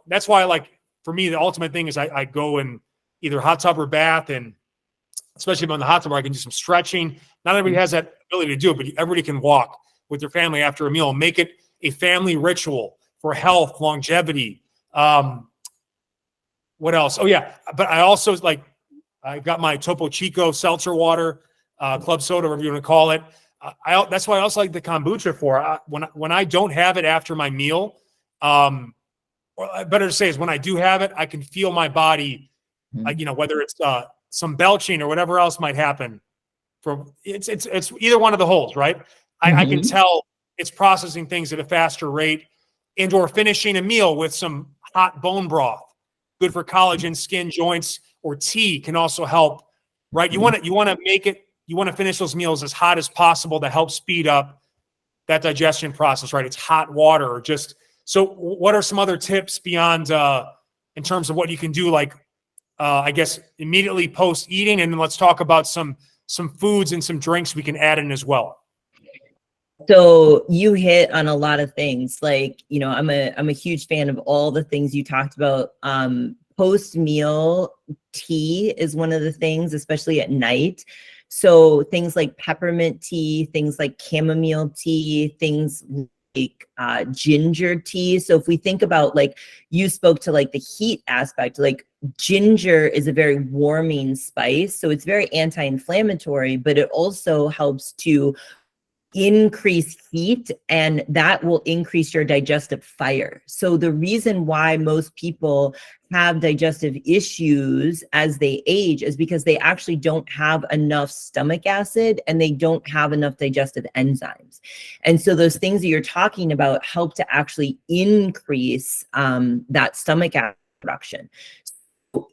that's why for me, the ultimate thing is I go in either hot tub or bath, and especially if I'm in the hot tub, where I can do some stretching. Not everybody has that ability to do it, but everybody can walk with their family after a meal and make it a family ritual for health, longevity. What else? Oh yeah. But I also I got my Topo Chico seltzer water, club soda, whatever you want to call it. That's why I also like the kombucha for when I don't have it after my meal. Or better to say is when I do have it, I can feel my body, whether it's some belching or whatever else might happen. It's either one of the holes, right? I can tell it's processing things at a faster rate, or finishing a meal with some hot bone broth, good for collagen, skin, joints, or tea can also help, right? You want to finish those meals as hot as possible to help speed up that digestion process, right? It's hot water, or just. So what are some other tips beyond in terms of what you can do, I guess immediately post eating, and then let's talk about some foods and some drinks we can add in as well.
So you hit on a lot of things. I'm a huge fan of all the things you talked about. Post meal tea is one of the things, especially at night. So things like peppermint tea, things like chamomile tea, things like ginger tea. So if we think about, you spoke to the heat aspect, ginger is a very warming spice. So it's very anti-inflammatory, but it also helps to increase heat, and that will increase your digestive fire. So the reason why most people have digestive issues as they age is because they actually don't have enough stomach acid, and they don't have enough digestive enzymes. And so those things that you're talking about help to actually increase that stomach acid production.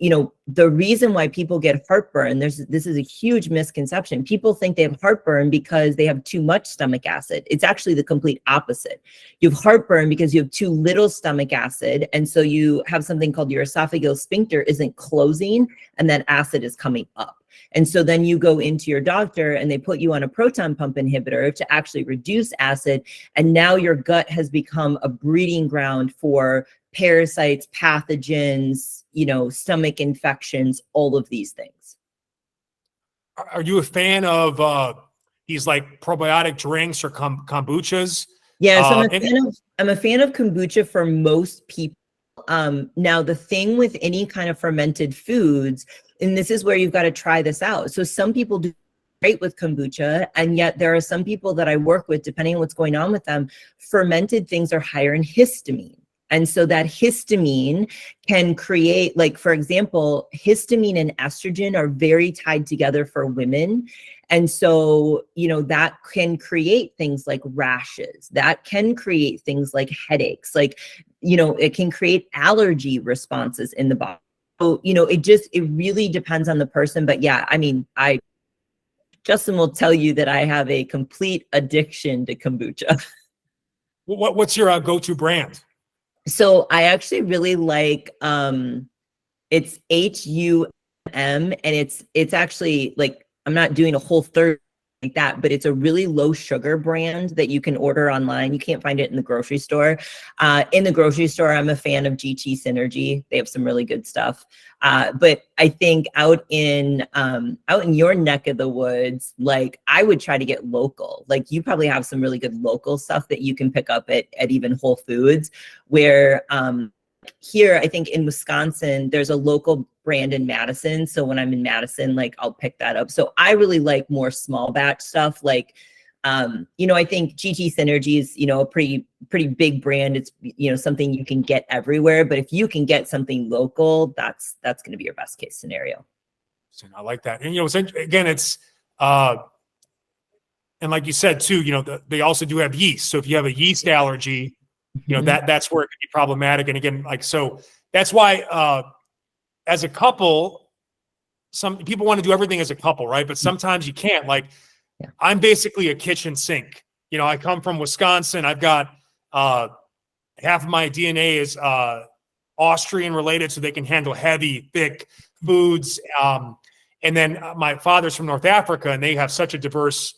The reason why people get heartburn, this is a huge misconception. People think they have heartburn because they have too much stomach acid. It's actually the complete opposite. You have heartburn because you have too little stomach acid. And so you have something called your esophageal sphincter isn't closing, and that acid is coming up. And so then you go into your doctor and they put you on a proton pump inhibitor to actually reduce acid. And now your gut has become a breeding ground for parasites, pathogens, stomach infections, all of these things.
Are you a fan of these probiotic drinks or kombuchas?
Yeah, so I'm a fan of kombucha for most people. Now, the thing with any kind of fermented foods, and this is where you've got to try this out. So some people do great with kombucha. And yet there are some people that I work with, depending on what's going on with them, fermented things are higher in histamine. And so that histamine can create, like, for example, histamine and estrogen are very tied together for women. And so, that can create things like rashes, that can create things like headaches, like, it can create allergy responses in the body. So, it really depends on the person. But yeah, I mean, Justin will tell you that I have a complete addiction to kombucha.
What's your go-to brand?
So I actually really like, it's HUM, and it's actually like, I'm not doing a whole third like that, but it's a really low sugar brand that you can order online. You can't find it in the grocery store. In the grocery store, I'm a fan of GT Synergy. They have some really good stuff. But I think out in your neck of the woods, like, I would try to get local. Like, you probably have some really good local stuff that you can pick up at even Whole Foods, where here, I think in Wisconsin, there's a local brand in Madison. So when I'm in Madison, like, I'll pick that up. So I really like more small batch stuff. Like, I think GT Synergy is, a pretty big brand. It's, something you can get everywhere. But if you can get something local, that's going to be your best case scenario.
I like that. And, again, it's, and like you said too, they also do have yeast. So if you have a yeast allergy, that's where it can be problematic. And again, like, so that's why, as a couple, some people want to do everything as a couple, right? But sometimes you can't. Like, I'm basically a kitchen sink. I come from Wisconsin. I've got half of my DNA is Austrian related, so they can handle heavy, thick foods. And then my father's from North Africa, and they have such a diverse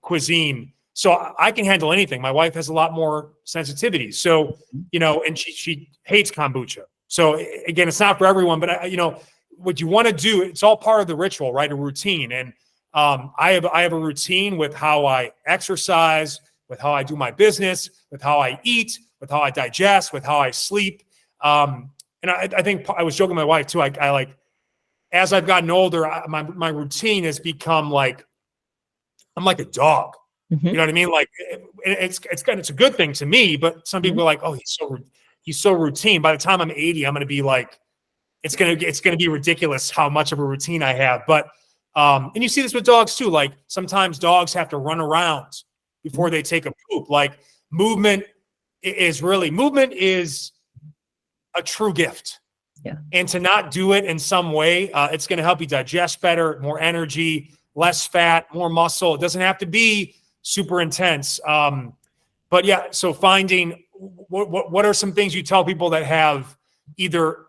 cuisine. So I can handle anything. My wife has a lot more sensitivity. So, and she hates kombucha. So again, it's not for everyone, but what you want to do, it's all part of the ritual, right? A routine. And I have a routine with how I exercise, with how I do my business, with how I eat, with how I digest, with how I sleep. And I think I was joking with my wife too. I like, as I've gotten older, my routine has become like, I'm like a dog. Mm-hmm. You know what I mean? Like, it's a good thing to me, but some people are like, oh, he's so routine. By the time I'm 80, I'm going to be like, it's going to be ridiculous how much of a routine I have. But, and you see this with dogs too. Like, sometimes dogs have to run around before they take a poop. Like, movement is a true gift. Yeah. And to not do it in some way, it's going to help you digest better, more energy, less fat, more muscle. It doesn't have to be super intense. But yeah, so finding what are some things you tell people that have either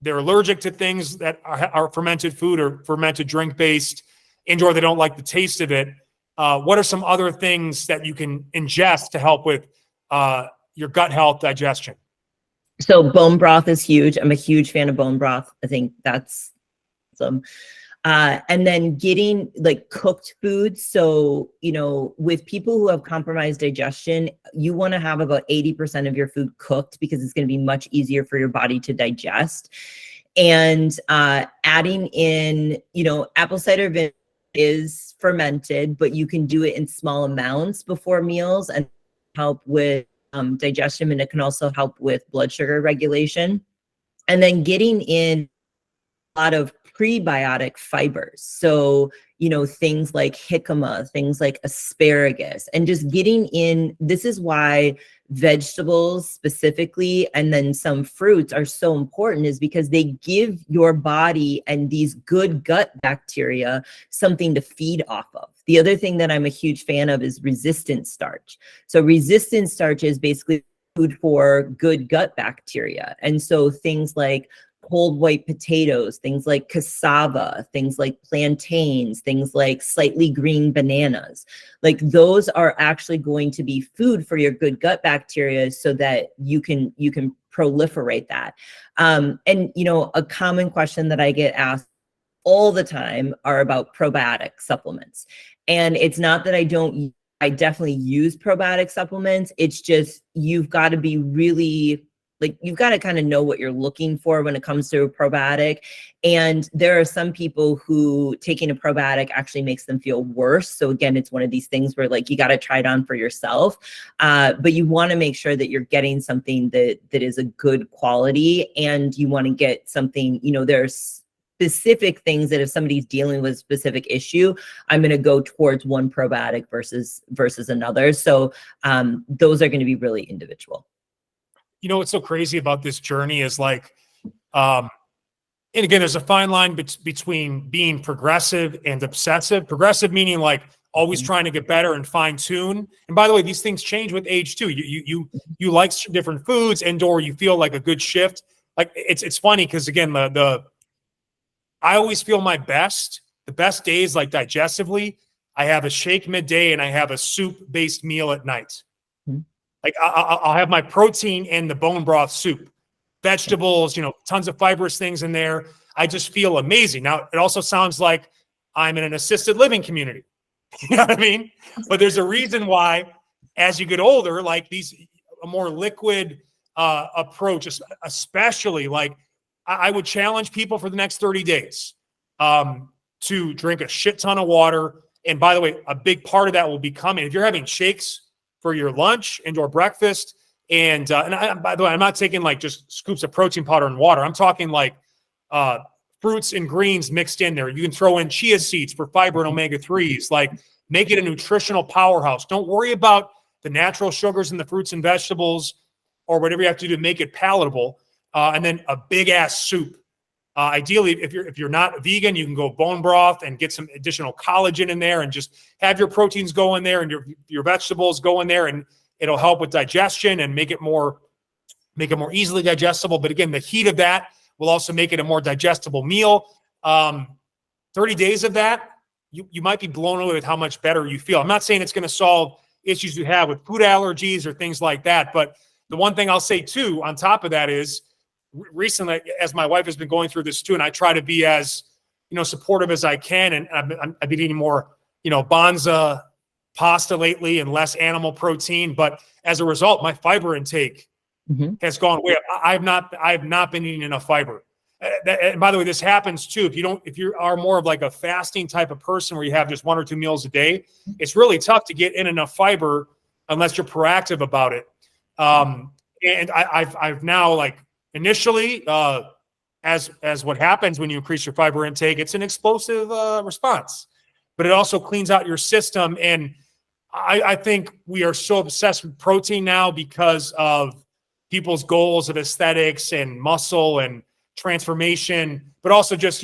they're allergic to things that are fermented food or fermented drink based, and/or they don't like the taste of it. What are some other things that you can ingest to help with your gut health, digestion?
So bone broth is huge. I'm a huge fan of bone broth. I think that's some. And then getting like cooked foods. So, with people who have compromised digestion, you want to have about 80% of your food cooked because it's going to be much easier for your body to digest. And adding in, apple cider vinegar is fermented, but you can do it in small amounts before meals and help with digestion, and it can also help with blood sugar regulation. And then getting in a lot of prebiotic fibers. So, things like jicama, things like asparagus, and just getting in. This is why vegetables specifically, and then some fruits are so important, is because they give your body and these good gut bacteria something to feed off of. The other thing that I'm a huge fan of is resistant starch. So resistant starch is basically food for good gut bacteria. And so things like cold white potatoes, things like cassava, things like plantains, things like slightly green bananas, like those are actually going to be food for your good gut bacteria so that you can proliferate that. And a common question that I get asked all the time are about probiotic supplements. And it's not that I definitely use probiotic supplements. It's just, you've got to be really like, you've got to kind of know what you're looking for when it comes to a probiotic. And there are some people who taking a probiotic actually makes them feel worse. So again, it's one of these things where like, you got to try it on for yourself. But you want to make sure that you're getting something that is a good quality, and you want to get something, there's specific things that if somebody's dealing with a specific issue, I'm going to go towards one probiotic versus another. So those are going to be really individual.
What's so crazy about this journey is like, and again, there's a fine line between being progressive and obsessive. Progressive meaning like always trying to get better and fine tune. And by the way, these things change with age too. You like different foods, and/or you feel like a good shift. Like it's funny because again, I always feel the best days, like digestively, I have a shake midday and I have a soup-based meal at night. Like I'll have my protein and the bone broth soup, vegetables, tons of fibrous things in there. I just feel amazing. Now, it also sounds like I'm in an assisted living community. You know what I mean? But there's a reason why, as you get older, like a more liquid approach, especially like I would challenge people for the next 30 days to drink a shit ton of water. And by the way, a big part of that will be coming. If you're having shakes for your lunch and/or breakfast, and by the way, I'm not taking like just scoops of protein powder and water. I'm talking like fruits and greens mixed in there. You can throw in chia seeds for fiber and omega-3s. Like, make it a nutritional powerhouse. Don't worry about the natural sugars in the fruits and vegetables or whatever you have to do to make it palatable. And then a big ass soup. Ideally, if you're not vegan, you can go bone broth and get some additional collagen in there, and just have your proteins go in there and your vegetables go in there, and it'll help with digestion and make it more easily digestible. But again, the heat of that will also make it a more digestible meal. 30 days of that, you might be blown away with how much better you feel. I'm not saying it's going to solve issues you have with food allergies or things like that, but the one thing I'll say too, on top of that, is recently, as my wife has been going through this too, and I try to be as, supportive as I can. And I've been eating more, Bonza pasta lately and less animal protein. But as a result, my fiber intake has gone way up. I have not been eating enough fiber. And by the way, this happens too. If you are more of like a fasting type of person where you have just 1 or 2 meals a day, it's really tough to get in enough fiber unless you're proactive about it. And I've now, like, initially, as what happens when you increase your fiber intake, it's an explosive response, but it also cleans out your system. And I think we are so obsessed with protein now because of people's goals of aesthetics and muscle and transformation, but also just,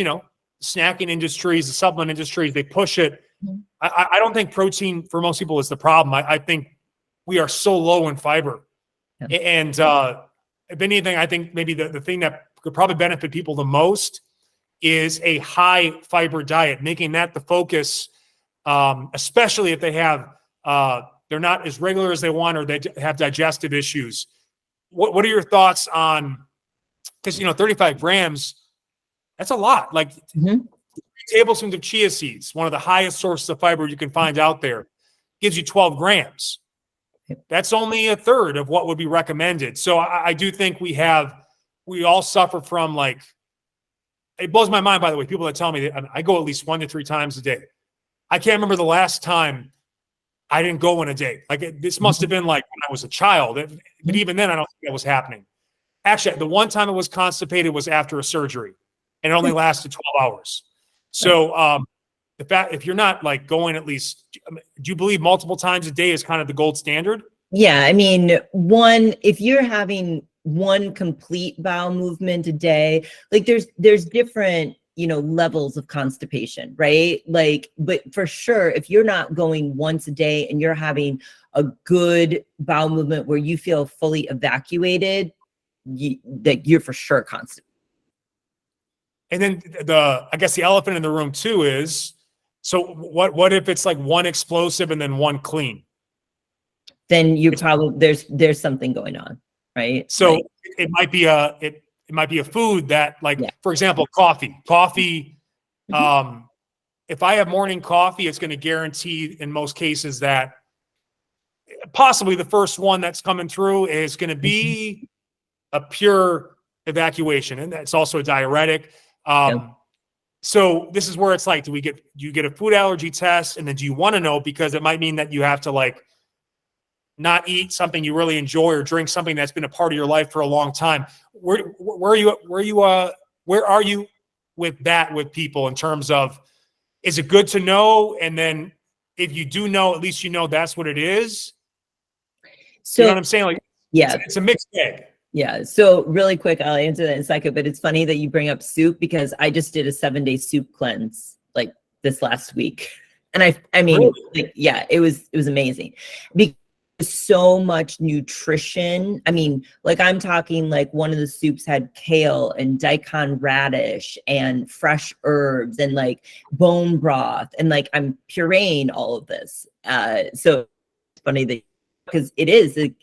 snacking industries, the supplement industries, they push it. I don't think protein for most people is the problem. I think we are so low in fiber. Yeah. And if anything, I think maybe the thing that could probably benefit people the most is a high fiber diet, making that the focus, especially if they have, they're not as regular as they want, or they have digestive issues. What are your thoughts on, because, 35 grams, that's a lot. Like 3 tablespoons of chia seeds, one of the highest sources of fiber you can find out there, gives you 12 grams. That's only a third of what would be recommended. So I do think we all suffer from, like, it blows my mind, by the way, people that tell me that I go at least 1 to 3 times a day. I can't remember the last time I didn't go in a day. Like, this must have been like when I was a child. But even then, I don't think that was happening. Actually, the one time I was constipated was after a surgery, and it only lasted 12 hours. So if you're not, like, going at least, do you believe multiple times a day is kind of the gold standard?
Yeah. I mean, if you're having one complete bowel movement a day, like there's different, levels of constipation, right? Like, but for sure, if you're not going once a day and you're having a good bowel movement where you feel fully evacuated, that you're for sure constipated.
And then I guess the elephant in the room too is, so what if it's like one explosive and then one clean?
Then you probably there's something going on, right?
So
like,
it might be a food that, like, for example, coffee. If I have morning coffee, it's going to guarantee in most cases that possibly the first one that's coming through is going to be a pure evacuation, and it's also a diuretic.
Yep.
So this is where it's like, do you get a food allergy test? And then do you want to know, because it might mean that you have to like not eat something you really enjoy or drink something that's been a part of your life for a long time. Where are you with that with people in terms of, is it good to know? And then if you do know, at least you know that's what it is.
So
you know what I'm saying? Like,
yeah,
it's a mixed bag.
Yeah. So really quick, I'll answer that in a second, but it's funny that you bring up soup because I just did a 7-day soup cleanse like this last week. And I mean,
Really?
like, yeah, it was amazing because so much nutrition. I mean, like I'm talking like one of the soups had kale and daikon radish and fresh herbs and like bone broth and like I'm pureeing all of this. So it's funny that because it is like,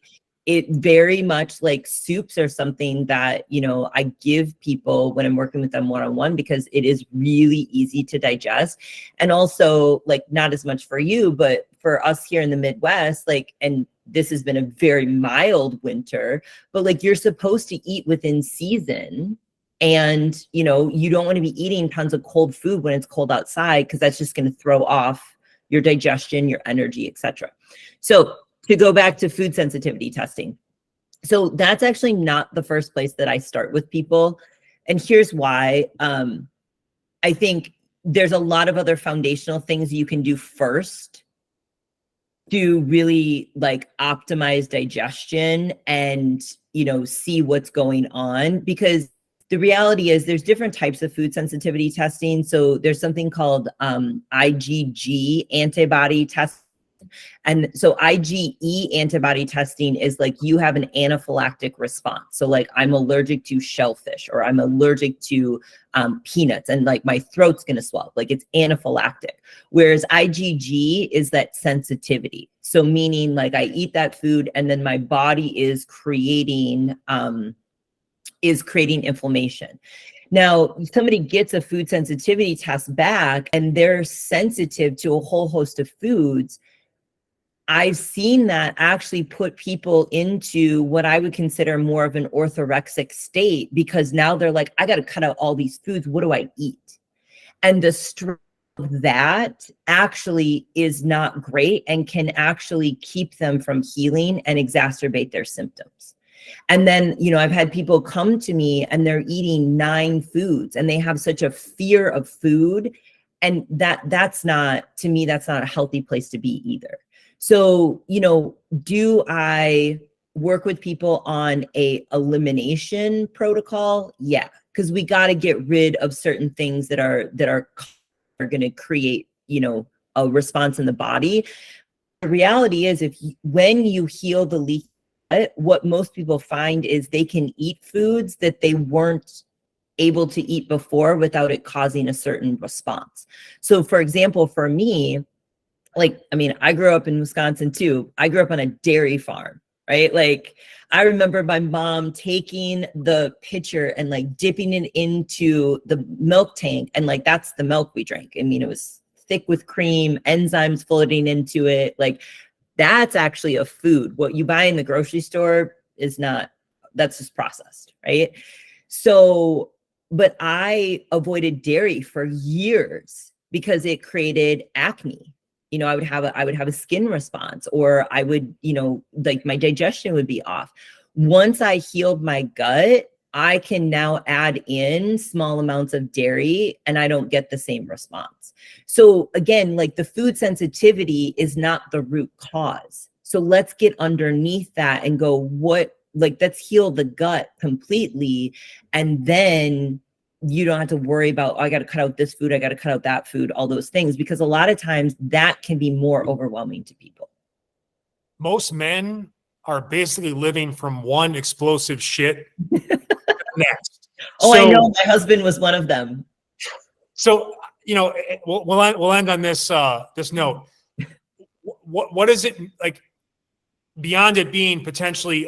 it very much like soups are something that, you know, I give people when I'm working with them one-on-one because it is really easy to digest. And also like not as much for you, but for us here in the Midwest, like, and this has been a very mild winter, but like you're supposed to eat within season. And, you know, you don't want to be eating tons of cold food when it's cold outside because that's just going to throw off your digestion, your energy, etc. So to go back to food sensitivity testing. So that's actually not the first place that I start with people. And here's why. I think there's a lot of other foundational things you can do first to really like optimize digestion and, you know, see what's going on, because the reality is there's different types of food sensitivity testing. So there's something called IgG antibody testing. And so IgE antibody testing is like you have an anaphylactic response. So like I'm allergic to shellfish or I'm allergic to peanuts and like my throat's going to swell. Like it's anaphylactic. Whereas IgG is that sensitivity. So meaning like I eat that food and then my body is creating inflammation. Now, somebody gets a food sensitivity test back and they're sensitive to a whole host of foods. I've seen that actually put people into what I would consider more of an orthorexic state, because now they're like, I got to cut out all these foods. What do I eat? And the stress of that actually is not great and can actually keep them from healing and exacerbate their symptoms. And then, you know, I've had people come to me and they're eating 9 foods and they have such a fear of food. And that's not, to me, that's not a healthy place to be either. So, you know, do I work with people on a elimination protocol? Yeah, because we got to get rid of certain things that are going to create, you know, a response in the body. The reality is, when you heal the leaky gut, what most people find is they can eat foods that they weren't able to eat before without it causing a certain response. So, for example, for me, like, I mean, I grew up in Wisconsin too. I grew up on a dairy farm, right? Like, I remember my mom taking the pitcher and like dipping it into the milk tank. And like, that's the milk we drank. I mean, it was thick with cream, enzymes floating into it. Like, that's actually a food. What you buy in the grocery store is not, that's just processed, right? So, but I avoided dairy for years because it created acne. You know, I would have a skin response, or I would, you know, like my digestion would be off. Once I healed my gut, I can now add in small amounts of dairy and I don't get the same response. So again, like the food sensitivity is not the root cause. So let's get underneath that and go, let's heal the gut completely. And then you don't have to worry about, oh, I got to cut out this food, I got to cut out that food, all those things, because a lot of times that can be more overwhelming to people.
Most men are basically living from one explosive shit next.
Oh, so, I know, my husband was one of them.
So, you know, we'll end on this this note. What is it like beyond it being potentially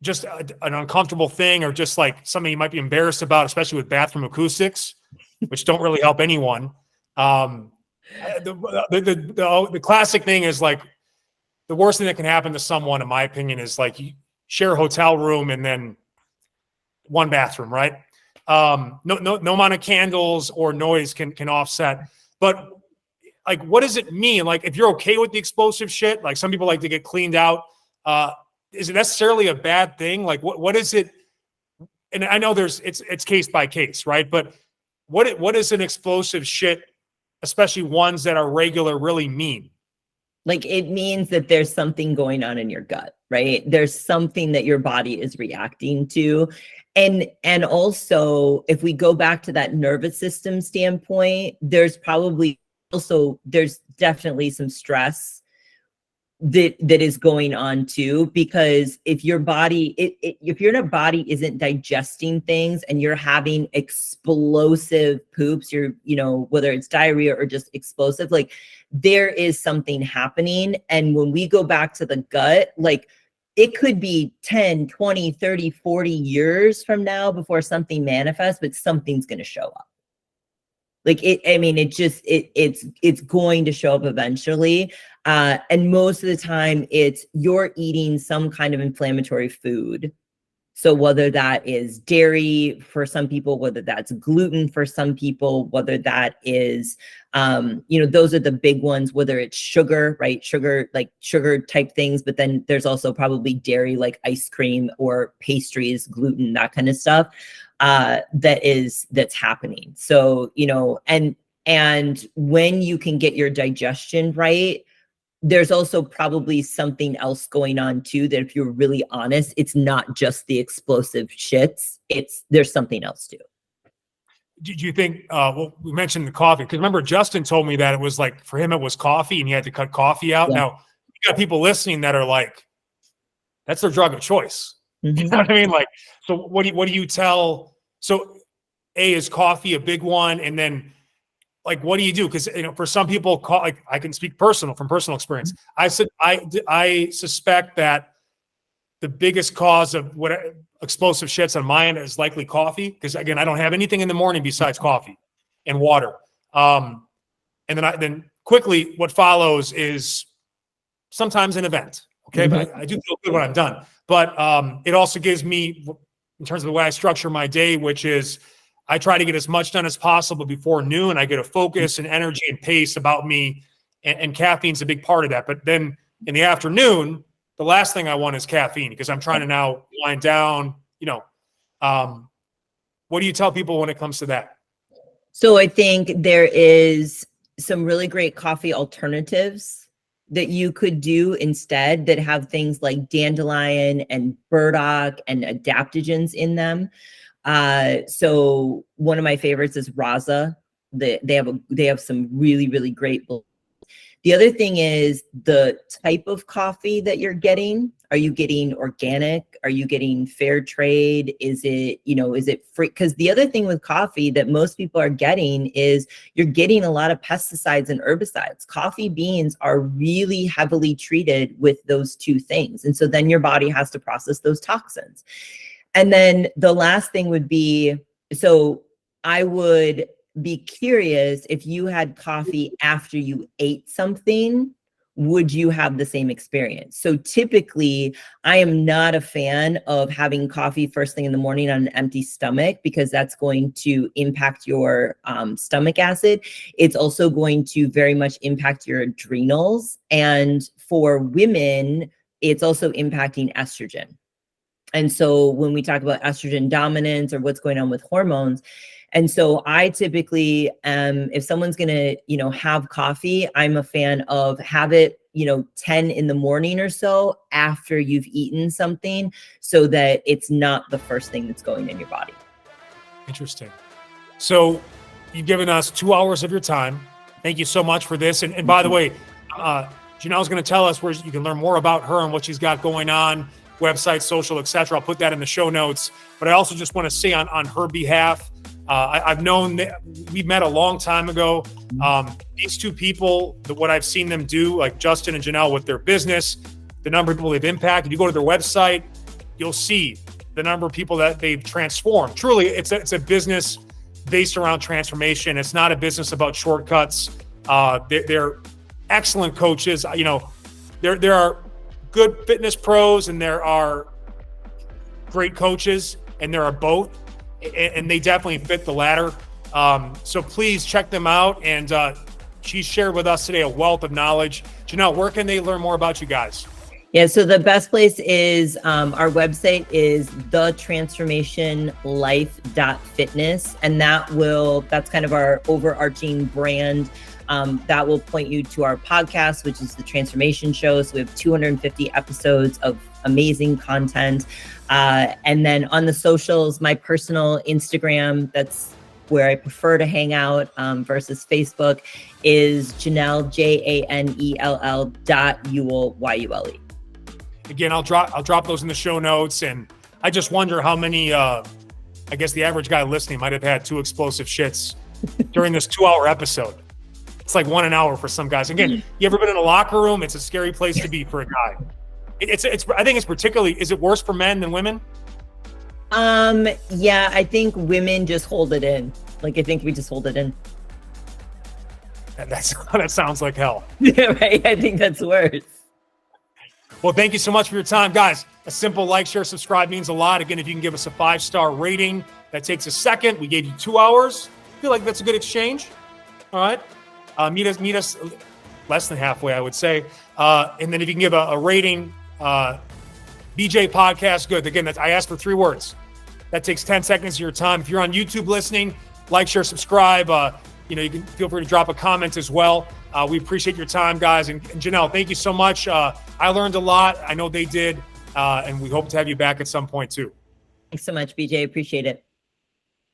just an uncomfortable thing, or just like something you might be embarrassed about, especially with bathroom acoustics, which don't really help anyone. The classic thing is like, the worst thing that can happen to someone, in my opinion, is like share a hotel room and then one bathroom, right? No amount of candles or noise can offset. But like, what does it mean? Like, if you're okay with the explosive shit, like some people like to get cleaned out, is it necessarily a bad thing? Like, what is it? And I know it's case by case, right? But what is an explosive shit, especially ones that are regular, really mean?
Like, it means that there's something going on in your gut, right? There's something that your body is reacting to. And also, if we go back to that nervous system standpoint, there's definitely some stress that is going on too, because if your body, if your body isn't digesting things and you're having explosive poops, whether it's diarrhea or just explosive, like there is something happening. And when we go back to the gut, like it could be 10, 20, 30, 40 years from now before something manifests, but something's going to show up. Like it's going to show up eventually. And most of the time you're eating some kind of inflammatory food. So whether that is dairy for some people, whether that's gluten for some people, whether that is, those are the big ones, whether it's sugar, right? Sugar, like sugar type things, but then there's also probably dairy, like ice cream or pastries, gluten, that kind of stuff, that's happening. So, and when you can get your digestion right, there's also probably something else going on too, that if you're really honest, it's not just the explosive shits, there's something else too.
Do you think, we mentioned the coffee, because remember Justin told me that it was like, for him, it was coffee and he had to cut coffee out. Yeah. Now you got people listening that are like, that's their drug of choice. Mm-hmm. You know what I mean? Like, so what do you tell? So is coffee a big one? And then like, what do you do? Because, for some people, like I can speak from personal experience. I suspect that the biggest cause of what explosive shits on my end is likely coffee. Because again, I don't have anything in the morning besides coffee and water. And then quickly what follows is sometimes an event. Okay. Mm-hmm. But I do feel good when I'm done. But it also gives me, in terms of the way I structure my day, which is I try to get as much done as possible before noon. I get a focus and energy and pace about me, and caffeine's a big part of that. But then in the afternoon, the last thing I want is caffeine, because I'm trying to now wind down, what do you tell people when it comes to that?
So I think there is some really great coffee alternatives that you could do instead that have things like dandelion and burdock and adaptogens in them. So one of my favorites is Raza. They have some really, really great. The other thing is the type of coffee that you're getting. Are you getting organic? Are you getting fair trade? Is it free? Because the other thing with coffee that most people are getting is you're getting a lot of pesticides and herbicides. Coffee beans are really heavily treated with those two things. And so then your body has to process those toxins. And then the last thing would be, so I would be curious, if you had coffee after you ate something, would you have the same experience? So typically, I am not a fan of having coffee first thing in the morning on an empty stomach, because that's going to impact your stomach acid. It's also going to very much impact your adrenals. And for women, it's also impacting estrogen. And so when we talk about estrogen dominance or what's going on with hormones, and so I typically, if someone's going to, have coffee, I'm a fan of have it, 10 in the morning or so after you've eaten something, so that it's not the first thing that's going in your body.
Interesting. So you've given us 2 hours of your time. Thank you so much for this. And by the way, Janell's going to tell us where you can learn more about her and what she's got going on, website, social, etc. I'll put that in the show notes. But I also just want to say on her behalf, I've known that we met a long time ago. These two people, what I've seen them do, like Justin and Janell with their business, the number of people they've impacted. You go to their website, you'll see the number of people that they've transformed. Truly, it's a business based around transformation. It's not a business about shortcuts. They're excellent coaches. There are good fitness pros and there are great coaches, and there are both, and they definitely fit the latter. So please check them out. And she shared with us today a wealth of knowledge. Janell, where can they learn more about you guys?
Yeah, so the best place is our website is thetransformationlife.fitness, and that's kind of our overarching brand. That will point you to our podcast, which is the Transformation Show. So we have 250 episodes of amazing content. And then on the socials, my personal Instagram, that's where I prefer to hang out versus Facebook, is Janell, JANELL.Yule, YULE.
Again, I'll drop those in the show notes. And I just wonder how many, I guess the average guy listening might have had 2 explosive shits during this 2-hour episode. It's like 1 an hour for some guys. Again, you ever been in a locker room? It's a scary place to be for a guy. It's I think it's particularly, is it worse for men than women?
Yeah, I think women just hold it in. Like, I think we just hold it in.
That sounds like hell.
Yeah, right. I think that's worse.
Well, thank you so much for your time, guys. A simple like, share, subscribe means a lot. Again, if you can give us a 5-star rating, that takes a second. We gave you 2 hours. I feel like that's a good exchange. All right. Meet us less than halfway, I would say. And then if you can give a rating, BJ Podcast Good. Again, I asked for 3 words. That takes 10 seconds of your time. If you're on YouTube listening, like, share, subscribe. You can feel free to drop a comment as well. We appreciate your time, guys. And Janell, thank you so much. I learned a lot. I know they did. And we hope to have you back at some point too.
Thanks so much, BJ. Appreciate it.